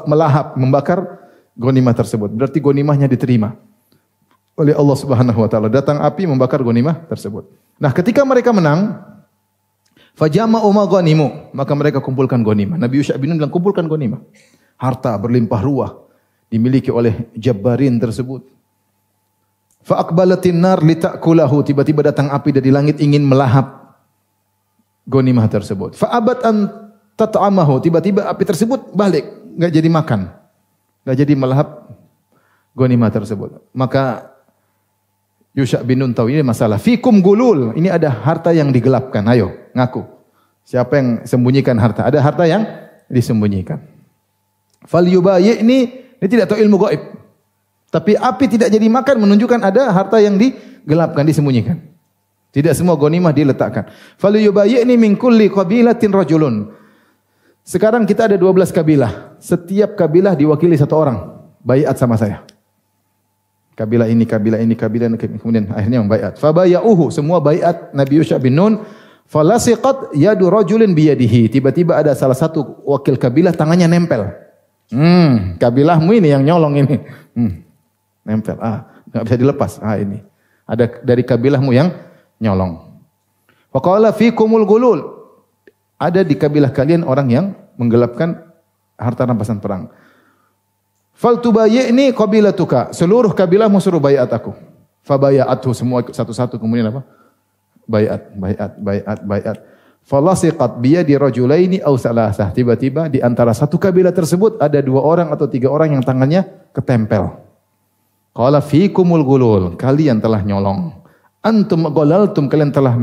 melahap, membakar ghanimah tersebut. Berarti ghanimahnya diterima oleh Allah Subhanahu wa taala. Datang api membakar ghanimah tersebut. Nah, ketika mereka menang, fajama'u ma ghanimu, maka mereka kumpulkan ghanimah. Nabi Yusha bin Nun bilang kumpulkan ghanimah. Harta berlimpah ruah dimiliki oleh Jabbarin tersebut. Fa aqbalatin nar lita'kulahu, tiba-tiba datang api dari langit ingin melahap ghanimah tersebut. Fa abat an tat'amahu, tiba-tiba api tersebut balik, enggak jadi makan. Enggak jadi melahap ghanimah tersebut. Maka Yusha bin Nun tahu ini masalah. Fikum gulul, ini ada harta yang digelapkan. Ayo, ngaku. Siapa yang sembunyikan harta? Ada harta yang disembunyikan. Fal yubayyi ini tidak tahu ilmu gaib. Tapi api tidak jadi makan menunjukkan ada harta yang digelapkan, disembunyikan. Tidak semua ghanimah diletakkan. Fal yubayyi ini min kulli qabilatin rajulun. Sekarang kita ada 12 kabilah. Setiap kabilah diwakili 1 orang. Baiat sama saya. Kabilah ini, kemudian akhirnya membaiat. Fabayauhu, semua baiat Nabi Yusha bin Nun. Falasiqat yadu rajulin biyadihi. Tiba-tiba ada salah satu wakil kabilah tangannya nempel. Kabilahmu ini yang nyolong ini. Nempel. Enggak bisa dilepas. Ini. Ada dari kabilahmu yang nyolong. Wa qala fikumul gulul. Ada di kabilah kalian orang yang menggelapkan harta rampasan perang. Fal tubayyi'ni qabilatuka. Seluruh kabilahmu suruh baiat aku. Fabayathu, semua satu-satu kemudian apa? Baiat. Falasiqat biyadi rajulaini aw salasah. Tiba-tiba di antara satu kabilah tersebut ada 2 orang atau 3 orang yang tangannya ketempel. Qala fikumul gulul, kalian telah nyolong. Antum ghalaltum, kalian telah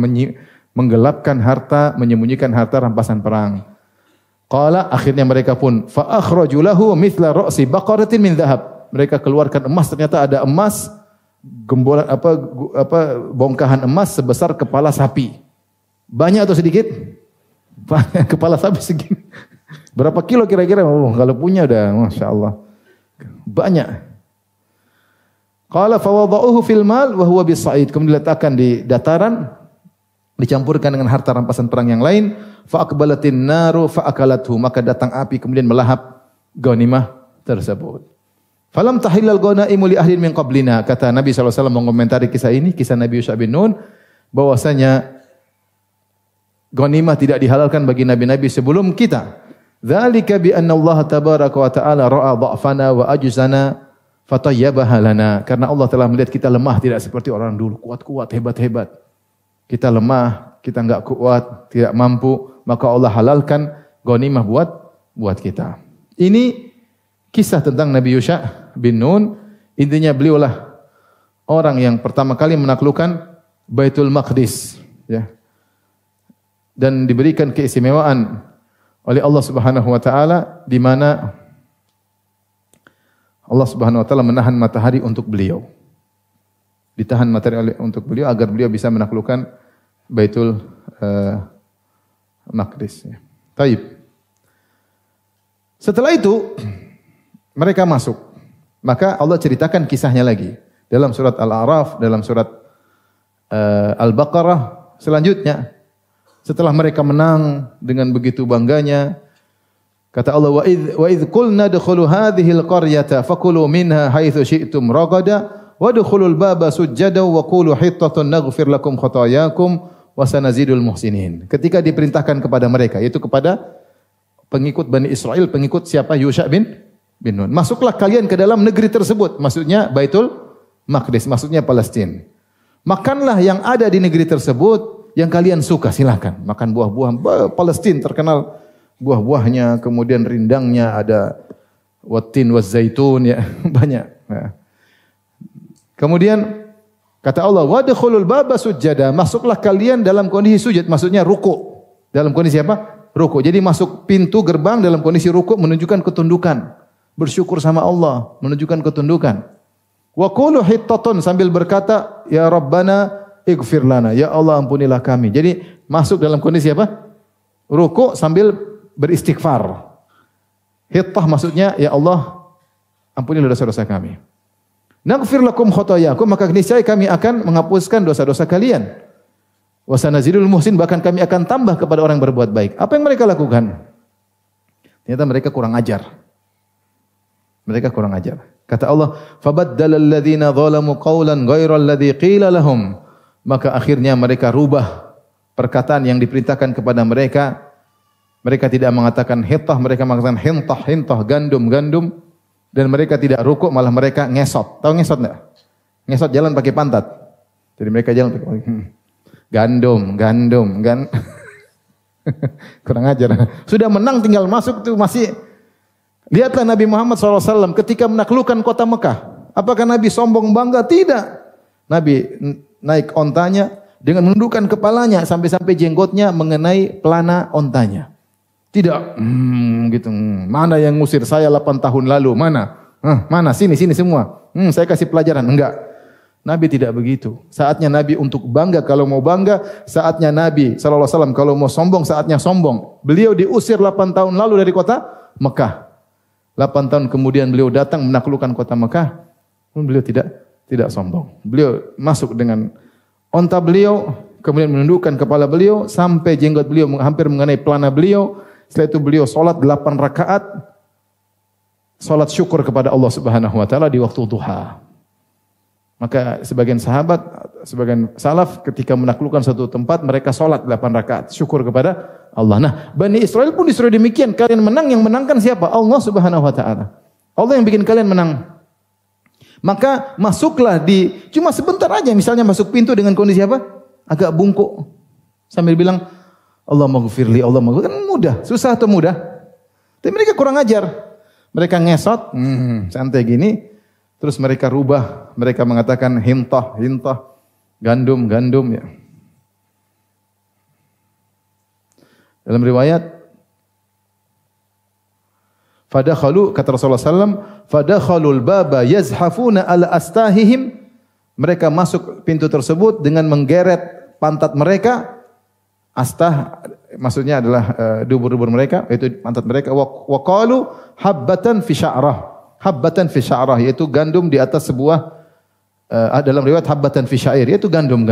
menggelapkan harta, menyembunyikan harta rampasan perang. Qala, akhirnya mereka pun fa akhraju lahu mithla ra'si baqaratin min dhahab. Mereka keluarkan emas, ternyata ada emas gembolan bongkahan emas sebesar kepala sapi. Banyak atau sedikit? Banyak, kepala sapi segini. Berapa kilo kira-kira? Kalau punya udah Masya Allah. Banyak. Qala fawada'uhu fil mal wa huwa bis-sa'id. Kemudian diletakkan di dataran, dicampurkan dengan harta rampasan perang yang lain. Fa aqbalatin naru fa akalathu. Maka datang api kemudian melahap ghanimah tersebut. Falam tahillal ghanaimu li ahlin min qablina. Kata Nabi SAW mengomentari kisah ini, kisah Nabi Yusha bin Nun, bahwasanya ghanimah tidak dihalalkan bagi nabi-nabi sebelum kita. Dzalika bi anna Allah tabaraka wa ta'ala ra'a dha'fana wa ajzana Fatayyabaha lana, karena Allah telah melihat kita lemah, tidak seperti orang dulu, kuat-kuat, hebat-hebat. Kita lemah, kita enggak kuat, tidak mampu, maka Allah halalkan ghanimah buat kita. Ini kisah tentang Nabi Yusha bin Nun. Intinya beliaulah orang yang pertama kali menaklukkan Baitul Maqdis, ya. Dan diberikan keistimewaan oleh Allah Subhanahu wa taala di mana Allah Subhanahu wa taala menahan matahari untuk beliau. Ditahan matahari untuk beliau agar beliau bisa menaklukkan Baitul Maqdis. Taib. Setelah itu mereka masuk. Maka Allah ceritakan kisahnya lagi dalam surat Al-A'raf, dalam surat Al-Baqarah selanjutnya. Setelah mereka menang dengan begitu bangganya, kata Allah, wa idh qulna dkhulu hadhil qaryata fakulu minha haitsu syi'tum ragada wadkhulul baba sujjada wa qulu hittatun naghfir lakum khatayakum wa sanazidul muhsinin. Ketika diperintahkan kepada mereka, yaitu kepada pengikut Bani Israel, pengikut siapa? Yusha bin Nun. Masuklah kalian ke dalam negeri tersebut, maksudnya Baitul Maqdis, maksudnya Palestina. Makanlah yang ada di negeri tersebut yang kalian suka, silakan. Makan buah-buah Palestina terkenal buah-buahnya, kemudian rindangnya ada watin wazaitun, ya, banyak. Ya. Kemudian kata Allah, wadkhulul baba sujjada, masuklah kalian dalam kondisi sujud, maksudnya ruku. Dalam kondisi apa? Ruku. Jadi masuk pintu gerbang dalam kondisi ruku, menunjukkan ketundukan. Bersyukur sama Allah, menunjukkan ketundukan. Wa qulu hittatun, sambil berkata, ya Rabbana ighfir lana, ya Allah ampunilah kami. Jadi masuk dalam kondisi apa? Ruku sambil beristighfar. Hittah maksudnya, ya Allah ampunilah dosa-dosa kami. Naghfir lakum khotayakum, maka niscaya kami akan menghapuskan dosa-dosa kalian. Wa sanazidul muhsin, bahkan kami akan tambah kepada orang yang berbuat baik. Apa yang mereka lakukan? Ternyata mereka kurang ajar. Mereka kurang ajar. Kata Allah, fabaddala alladhina zalamu qawlan ghairal ladzi qila lahum. Maka akhirnya mereka rubah perkataan yang diperintahkan kepada mereka. Mereka tidak mengatakan hittah, mereka mengatakan hintah, gandum. Dan mereka tidak rukuk, malah mereka ngesot. Tahu ngesot enggak? Ngesot jalan pakai pantat. Jadi mereka jalan pakai gandum. Kurang ajar. Sudah menang tinggal masuk tuh masih. Lihatlah Nabi Muhammad SAW ketika menaklukkan kota Mekah. Apakah Nabi sombong bangga? Tidak. Nabi naik ontanya dengan menundukkan kepalanya sampai-sampai jenggotnya mengenai pelana ontanya. Tidak, gitu. Mana yang ngusir saya 8 tahun lalu? Mana? Mana? Sini semua. Saya kasih pelajaran. Enggak. Nabi tidak begitu. Saatnya Nabi untuk bangga kalau mau bangga. Saatnya Nabi SAW kalau mau sombong, saatnya sombong. Beliau diusir 8 tahun lalu dari kota Mekah. 8 tahun kemudian beliau datang menaklukkan kota Mekah. Beliau tidak sombong. Beliau masuk dengan onta beliau, kemudian menundukkan kepala beliau sampai jenggot beliau hampir mengenai pelana beliau. Setelah itu beliau salat 8 rakaat, salat syukur kepada Allah Subhanahu wa taala di waktu duha. Maka sebagian sahabat, sebagian salaf ketika menaklukkan satu tempat mereka salat 8 rakaat syukur kepada Allah. Nah, Bani Israel pun disuruh demikian. Kalian menang, yang menangkan siapa? Allah Subhanahu wa taala. Allah yang bikin kalian menang. Maka masuklah cuma sebentar aja, misalnya masuk pintu dengan kondisi apa? Agak bungkuk. Sambil bilang, Allah maghfirli, Allah maghfirli. Kan mudah, susah atau mudah? Tapi mereka kurang ajar. Mereka ngesot, santai gini. Terus mereka rubah, mereka mengatakan hintah, gandum, ya. Dalam riwayat, fadakhalu, kata Rasulullah SAW, fadakhalul baba yazhafuna ala astahihim. Mereka masuk pintu tersebut dengan menggeret pantat mereka. Astah maksudnya adalah dubur-dubur mereka, yaitu pantat mereka. Wa qalu habbatan fi sya'rah, yaitu gandum di atas sebuah dalam riwayat habbatan fi syair, yaitu gandum.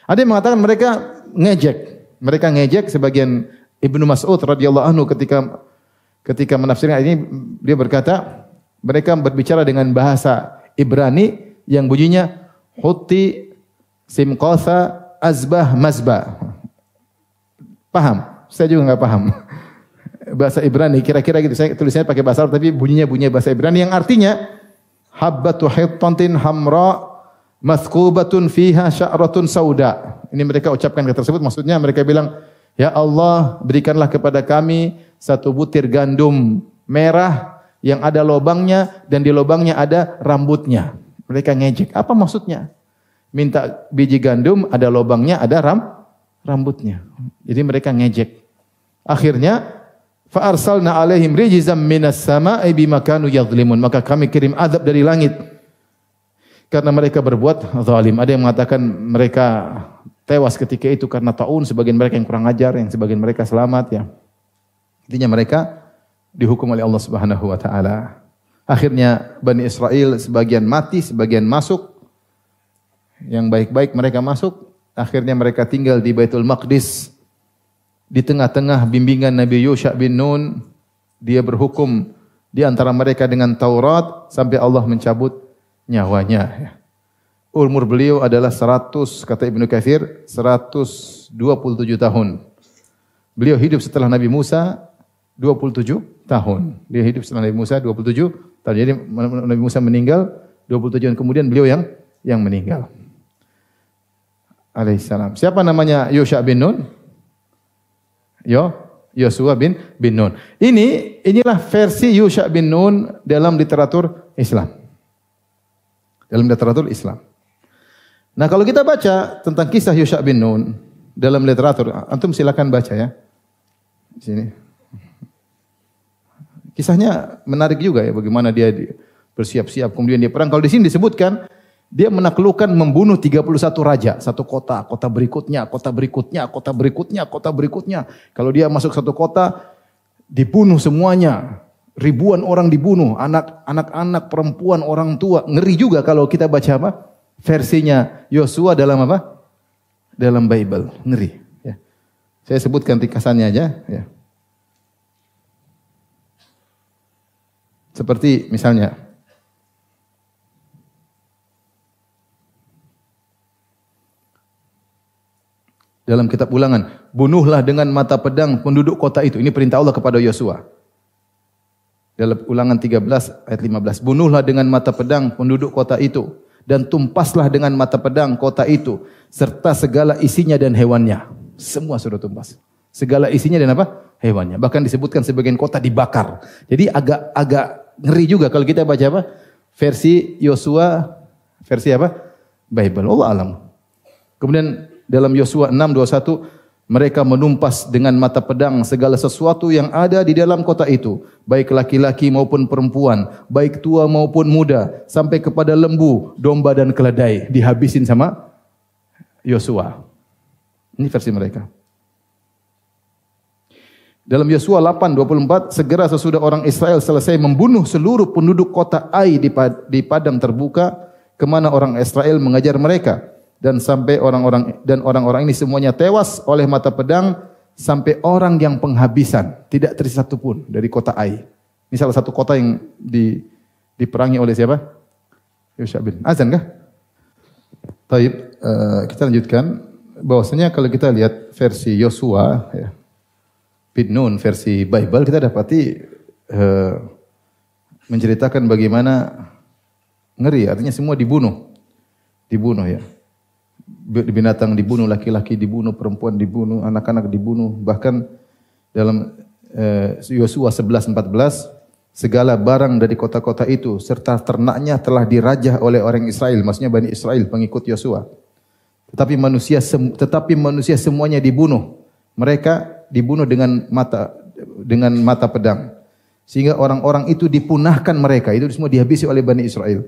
Ada yang mengatakan mereka ngejek. Sebagian Ibnu Mas'ud radhiyallahu anhu ketika menafsirkan ini, dia berkata mereka berbicara dengan bahasa Ibrani yang bunyinya hutti simqatha azbah mazbah. Paham? Saya juga enggak paham. Bahasa Ibrani kira-kira gitu. Saya tulisannya pakai bahasa Arab tapi bunyinya bahasa Ibrani yang artinya habbatu hittantin hamra mathqubatun fiha sya'ratun sauda. Ini mereka ucapkan kata tersebut, maksudnya mereka bilang, ya Allah, berikanlah kepada kami satu butir gandum merah yang ada lobangnya dan di lobangnya ada rambutnya. Mereka ngejek. Apa maksudnya? Minta biji gandum, ada lobangnya, ada rambutnya. Jadi mereka ngejek. Akhirnya fa arsalna alaihim rijzam minas sama'i bima kanu yadhlimun. Maka kami kirim azab dari langit karena mereka berbuat zalim. Ada yang mengatakan mereka tewas ketika itu karena taun, sebagian mereka yang kurang ajar, yang sebagian mereka selamat ya. Intinya mereka dihukum oleh Allah Subhanahu wa taala. Akhirnya Bani Israel sebagian mati, sebagian masuk. Yang baik-baik mereka masuk, akhirnya mereka tinggal di Baitul Maqdis. Di tengah-tengah bimbingan Nabi Yusha bin Nun, dia berhukum di antara mereka dengan Taurat sampai Allah mencabut nyawanya. Umur beliau adalah 100, kata Ibnu Katsir, 127 tahun. Beliau hidup setelah Nabi Musa 27 tahun. Dia hidup setelah Nabi Musa 27 tahun. Jadi Nabi Musa meninggal 27 tahun kemudian beliau yang meninggal. Alaihissalam. Siapa namanya Yusha bin Nun? Yosua bin Nun. Inilah versi Yusha bin Nun dalam literatur Islam. Dalam literatur Islam. Nah, kalau kita baca tentang kisah Yusha bin Nun dalam literatur, antum silakan baca ya. Di sini. Kisahnya menarik juga ya, bagaimana dia bersiap-siap kemudian dia perang. Kalau di sini disebutkan dia menaklukkan, membunuh 31 raja, satu kota, kota berikutnya, kota berikutnya, kota berikutnya, kota berikutnya. Kalau dia masuk satu kota, dibunuh semuanya. Ribuan orang dibunuh, anak-anak, perempuan, orang tua. Ngeri juga kalau kita baca apa? Versinya Yosua dalam apa? Dalam Bible. Ngeri. Ya. Saya sebutkan ringkasannya aja. Ya. Seperti misalnya, dalam kitab Ulangan, bunuhlah dengan mata pedang penduduk kota itu. Ini perintah Allah kepada Yosua. Dalam Ulangan 13 ayat 15, bunuhlah dengan mata pedang penduduk kota itu dan tumpaslah dengan mata pedang kota itu serta segala isinya dan hewannya. Semua sudah tumpas. Segala isinya dan apa? Hewannya. Bahkan disebutkan sebagian kota dibakar. Jadi agak ngeri juga kalau kita baca apa? Versi Yosua, versi apa? Bible. Allah alam. Kemudian dalam Yosua 6:21, mereka menumpas dengan mata pedang segala sesuatu yang ada di dalam kota itu, baik laki-laki maupun perempuan, baik tua maupun muda, sampai kepada lembu, domba dan keledai dihabisin sama Yosua. Ini versi mereka. Dalam Yosua 8:24, segera sesudah orang Israel selesai membunuh seluruh penduduk kota Ai di padang terbuka, kemana orang Israel mengajar mereka. Dan sampai orang-orang ini semuanya tewas oleh mata pedang sampai orang yang penghabisan, tidak tersisa satu pun dari kota Ai. Ini salah satu kota yang diperangi oleh siapa? Yusha bin. Azan kah? Taib, kita lanjutkan bahwasanya kalau kita lihat versi Yosua ya, bin Nun versi Bible, kita dapati menceritakan bagaimana ngeri, artinya semua dibunuh ya. Binatang dibunuh, laki-laki dibunuh, perempuan dibunuh, anak-anak dibunuh. Bahkan dalam Yosua 11:14, segala barang dari kota-kota itu serta ternaknya telah dirajah oleh orang Israel, maksudnya Bani Israel, pengikut Yosua. Tetapi manusia semuanya dibunuh. Mereka dibunuh dengan mata pedang. Sehingga orang-orang itu dipunahkan mereka, itu semua dihabisi oleh Bani Israel.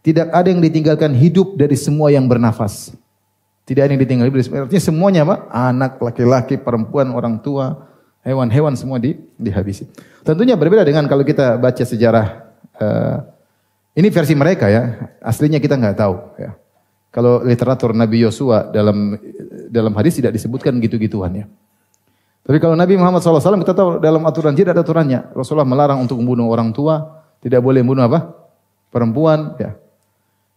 Tidak ada yang ditinggalkan hidup dari semua yang bernafas. Tidak ada yang ditinggal. Artinya semuanya apa? Anak, laki-laki, perempuan, orang tua, hewan-hewan semua dihabisi. Tentunya berbeda dengan kalau kita baca sejarah. Ini versi mereka ya. Aslinya kita nggak tahu. Ya. Kalau literatur Nabi Yosua dalam hadis tidak disebutkan gitu-gituan ya. Tapi kalau Nabi Muhammad SAW kita tahu dalam aturan jihad ada aturannya. Rasulullah melarang untuk membunuh orang tua. Tidak boleh membunuh apa? Perempuan. Ya.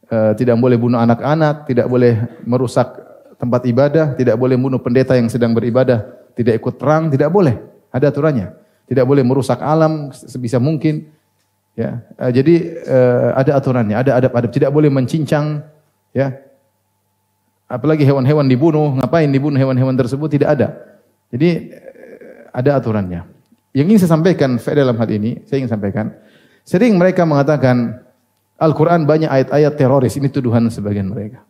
Tidak boleh bunuh anak-anak, tidak boleh merusak tempat ibadah, tidak boleh bunuh pendeta yang sedang beribadah, tidak ikut perang, tidak boleh. Ada aturannya. Tidak boleh merusak alam sebisa mungkin. Ya, jadi ada aturannya, ada adab-adab, tidak boleh mencincang, ya. Apalagi hewan-hewan dibunuh, ngapain dibunuh hewan-hewan tersebut, tidak ada. Jadi ada aturannya. Yang ingin saya sampaikan dalam hal ini, saya ingin sampaikan, sering mereka mengatakan Al-Quran banyak ayat-ayat teroris, ini tuduhan sebagian mereka.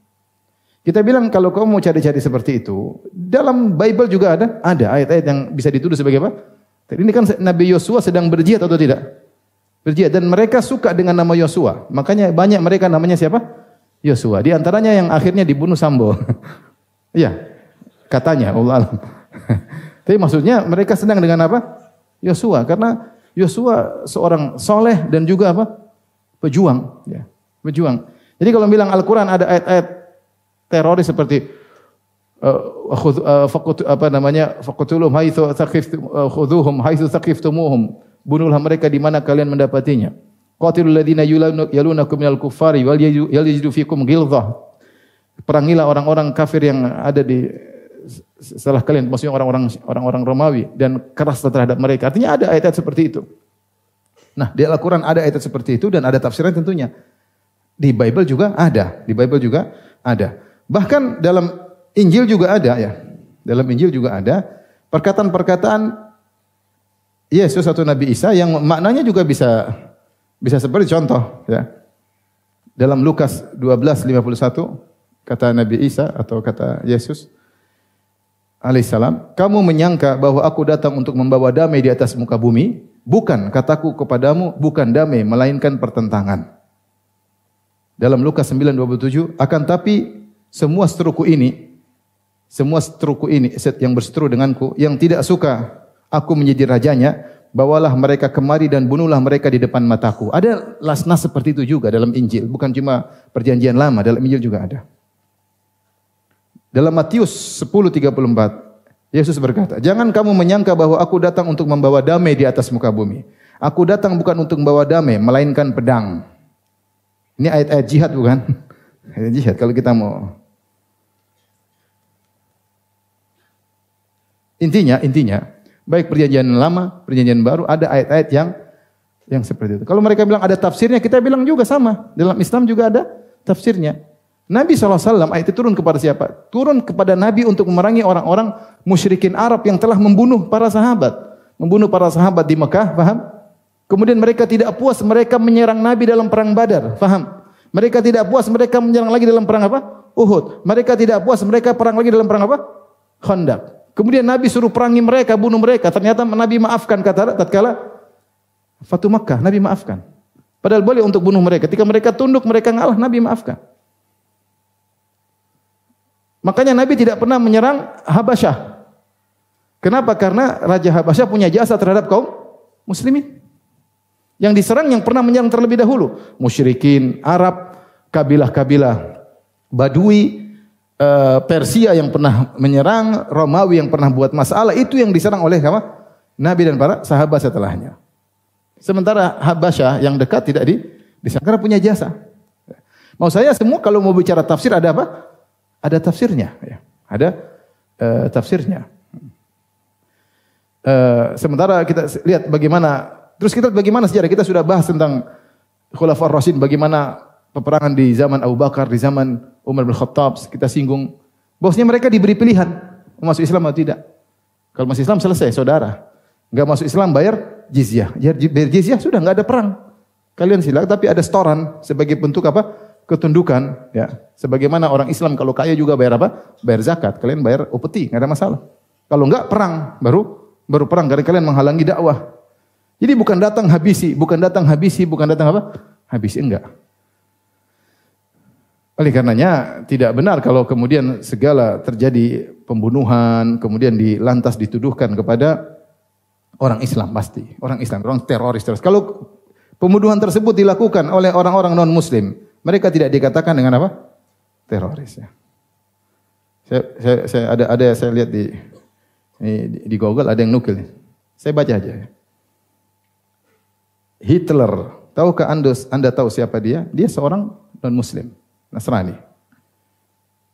Kita bilang kalau kau mau cari-cari seperti itu, dalam Bible juga ada ayat-ayat yang bisa dituduh sebagai apa? Ini kan Nabi Yosua sedang berjihad atau tidak? Berjihad, dan mereka suka dengan nama Yosua. Makanya banyak mereka namanya siapa? Yosua. Di antaranya yang akhirnya dibunuh Sambo. Iya, katanya Allah alam. Tapi maksudnya mereka senang dengan apa? Yosua, karena Yosua seorang soleh dan juga apa? Pejuang. Ya, pejuang. Jadi kalau bilang Al-Quran ada ayat-ayat teroris seperti faqtuluhum haitsu khuduhum haitsu thaqiftumuhum, bunuhlah mereka di mana kalian mendapatinya. Qatilul ladzina yalunakum minal kuffari wal yajidu fikum ghilzah. Perangilah orang-orang kafir yang ada di setelah kalian, maksudnya orang-orang Romawi, dan keras terhadap mereka. Artinya ada ayat-ayat seperti itu. Nah, di Al-Quran ada ayat seperti itu dan ada tafsiran tentunya. Di Bible juga ada, Bahkan dalam Injil juga ada, ya. Dalam Injil juga ada perkataan-perkataan Yesus atau Nabi Isa yang maknanya juga bisa seperti contoh, ya. Dalam Lukas 12:51 kata Nabi Isa atau kata Yesus alaihissalam, kamu menyangka bahwa aku datang untuk membawa damai di atas muka bumi? Bukan, kataku kepadamu, bukan damai, melainkan pertentangan. Dalam Lukas 9:27, akan tapi semua seteruku ini yang berseteru denganku, yang tidak suka aku menjadi rajanya, bawalah mereka kemari dan bunuhlah mereka di depan mataku. Ada nas seperti itu juga dalam Injil, bukan cuma perjanjian lama, dalam Injil juga ada. Dalam Matius 10:34, Yesus berkata, jangan kamu menyangka bahwa aku datang untuk membawa damai di atas muka bumi. Aku datang bukan untuk membawa damai, melainkan pedang. Ini ayat-ayat jihad bukan? Ayat jihad kalau kita mau. Intinya, baik perjanjian lama, perjanjian baru, ada ayat-ayat yang seperti itu. Kalau mereka bilang ada tafsirnya, kita bilang juga sama. Dalam Islam juga ada tafsirnya. Nabi SAW ayat itu turun kepada siapa? Turun kepada Nabi untuk memerangi orang-orang musyrikin Arab yang telah membunuh para sahabat. Membunuh para sahabat di Mekah, paham? Kemudian mereka tidak puas, mereka menyerang Nabi dalam perang Badar, paham? Mereka tidak puas, mereka menyerang lagi dalam perang apa? Uhud. Mereka tidak puas, mereka perang lagi dalam perang apa? Khandaq. Kemudian Nabi suruh perangi mereka, bunuh mereka. Ternyata Nabi maafkan tatkala Fatu Makkah, Nabi maafkan. Padahal boleh untuk bunuh mereka. Ketika mereka tunduk, mereka ngalah, Nabi maafkan. Makanya Nabi tidak pernah menyerang Habasyah. Kenapa? Karena Raja Habasyah punya jasa terhadap kaum muslimin. Yang diserang yang pernah menyerang terlebih dahulu. Musyrikin, Arab, kabilah-kabilah Badui, Persia yang pernah menyerang, Romawi yang pernah buat masalah, itu yang diserang oleh Nabi dan para sahabat setelahnya. Sementara Habasyah yang dekat tidak diserang karena punya jasa. Mau saya semua kalau mau bicara tafsir ada apa? Ada tafsirnya, ya. Ada tafsirnya. Sementara kita lihat bagaimana sejarah, kita sudah bahas tentang Khulafaur Rasyidin, bagaimana peperangan di zaman Abu Bakar, di zaman Umar bin Khattab, kita singgung. Bahwasanya mereka diberi pilihan mau masuk Islam atau tidak. Kalau masuk Islam selesai, saudara. Enggak masuk Islam bayar jizyah. Bayar jizyah sudah enggak ada perang. Kalian silakan, tapi ada setoran sebagai bentuk apa? Ketundukan, ya. Sebagaimana orang Islam kalau kaya juga bayar apa? Bayar zakat. Kalian bayar upeti, enggak ada masalah. Kalau enggak perang, baru perang karena kalian menghalangi dakwah. Jadi bukan datang habisi, bukan datang apa? Habisi, enggak. Oleh karenanya tidak benar kalau kemudian segala terjadi pembunuhan, kemudian lantas dituduhkan kepada orang Islam, pasti. Orang Islam, orang teroris. Kalau pembunuhan tersebut dilakukan oleh orang-orang non-muslim, mereka tidak dikatakan dengan apa? Teroris. Ya. Saya lihat di Google ada yang nukil. Saya baca aja. Hitler, tahukah Anda tahu siapa dia? Dia seorang non-muslim, Nasrani.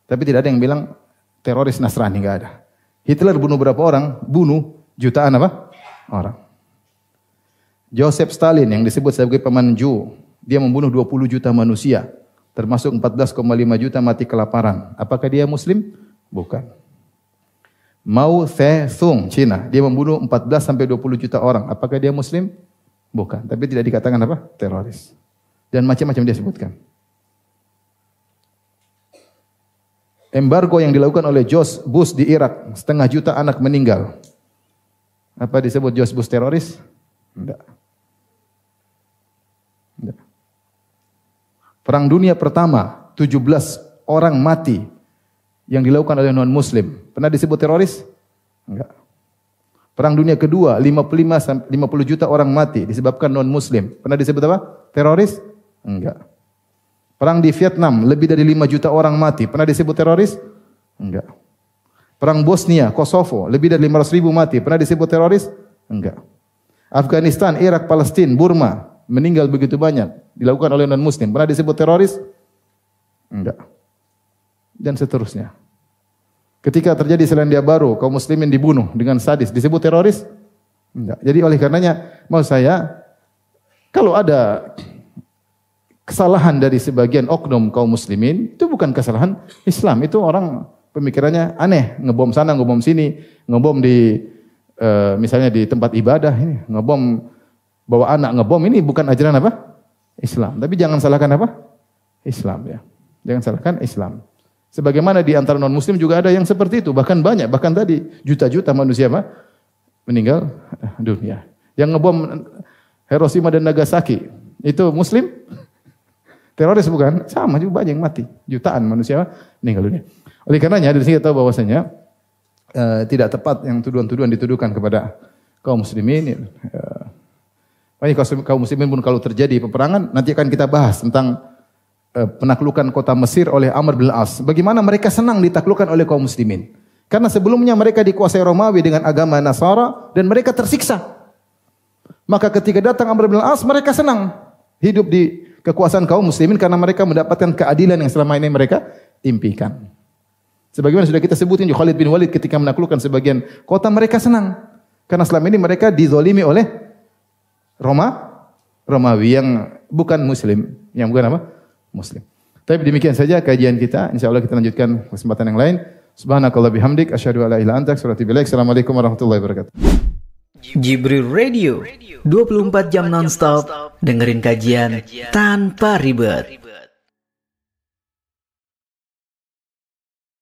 Tapi tidak ada yang bilang teroris Nasrani, enggak ada. Hitler bunuh berapa orang? Bunuh jutaan apa? Orang. Joseph Stalin yang disebut sebagai pemanju, dia membunuh 20 juta manusia, termasuk 14,5 juta mati kelaparan. Apakah dia muslim? Bukan. Mao Tse-tung, Cina, dia membunuh 14 sampai 20 juta orang. Apakah dia muslim? Bukan. Tapi tidak dikatakan apa? Teroris. Dan macam-macam dia sebutkan. Embargo yang dilakukan oleh George Bush di Irak, 1,5 juta anak meninggal. Apa disebut George Bush teroris? Tidak. Perang dunia pertama, 17 orang mati yang dilakukan oleh non-muslim. Pernah disebut teroris? Enggak. Perang dunia kedua, 50 juta orang mati disebabkan non-muslim. Pernah disebut apa? Teroris? Enggak. Perang di Vietnam, lebih dari 5 juta orang mati. Pernah disebut teroris? Enggak. Perang Bosnia, Kosovo, lebih dari 500 ribu mati. Pernah disebut teroris? Enggak. Afghanistan, Irak, Palestina, Burma, meninggal begitu banyak. Dilakukan oleh non-muslim. Pernah disebut teroris? Enggak. Dan seterusnya. Ketika terjadi Selandia Baru, kaum muslimin dibunuh dengan sadis. Disebut teroris? Enggak. Jadi oleh karenanya, mau saya, kalau ada kesalahan dari sebagian oknum kaum muslimin, itu bukan kesalahan Islam. Itu orang pemikirannya aneh. Ngebom sana, ngebom sini. Ngebom di, misalnya di tempat ibadah. Ini ngebom, bawa anak ngebom. Ini bukan ajaran apa? Islam. Tapi jangan salahkan apa? Islam ya. Jangan salahkan Islam. Sebagaimana di antara non-muslim juga ada yang seperti itu. Bahkan banyak. Bahkan tadi juta-juta manusia apa? Meninggal dunia. Yang ngebom Hiroshima dan Nagasaki. Itu muslim? Teroris bukan? Sama juga banyak yang mati. Jutaan manusia meninggal dunia. Oleh karenanya dari sini kita tahu bahwasanya tidak tepat yang tuduhan-tuduhan dituduhkan kepada kaum muslimin. Kaum muslimin pun kalau terjadi peperangan, nanti akan kita bahas tentang penaklukan kota Mesir oleh Amr bin As. Bagaimana mereka senang ditaklukkan oleh kaum muslimin. Karena sebelumnya mereka dikuasai Romawi dengan agama Nasara dan mereka tersiksa. Maka ketika datang Amr bin As, mereka senang hidup di kekuasaan kaum muslimin karena mereka mendapatkan keadilan yang selama ini mereka impikan. Sebagaimana sudah kita sebutin juga Khalid bin Walid ketika menaklukkan sebagian kota, mereka senang. Karena selama ini mereka dizolimi oleh Romawi yang bukan muslim. Yang bukan apa? Muslim. Tapi demikian saja kajian kita. InsyaAllah kita lanjutkan kesempatan yang lain. Subhanakallah bihamdik. Asyhadu an la ilaha illa anta astaghfiruka wa atubu ilaik. Assalamualaikum warahmatullahi wabarakatuh. Jibril Radio 24 jam nonstop dengerin kajian tanpa ribet.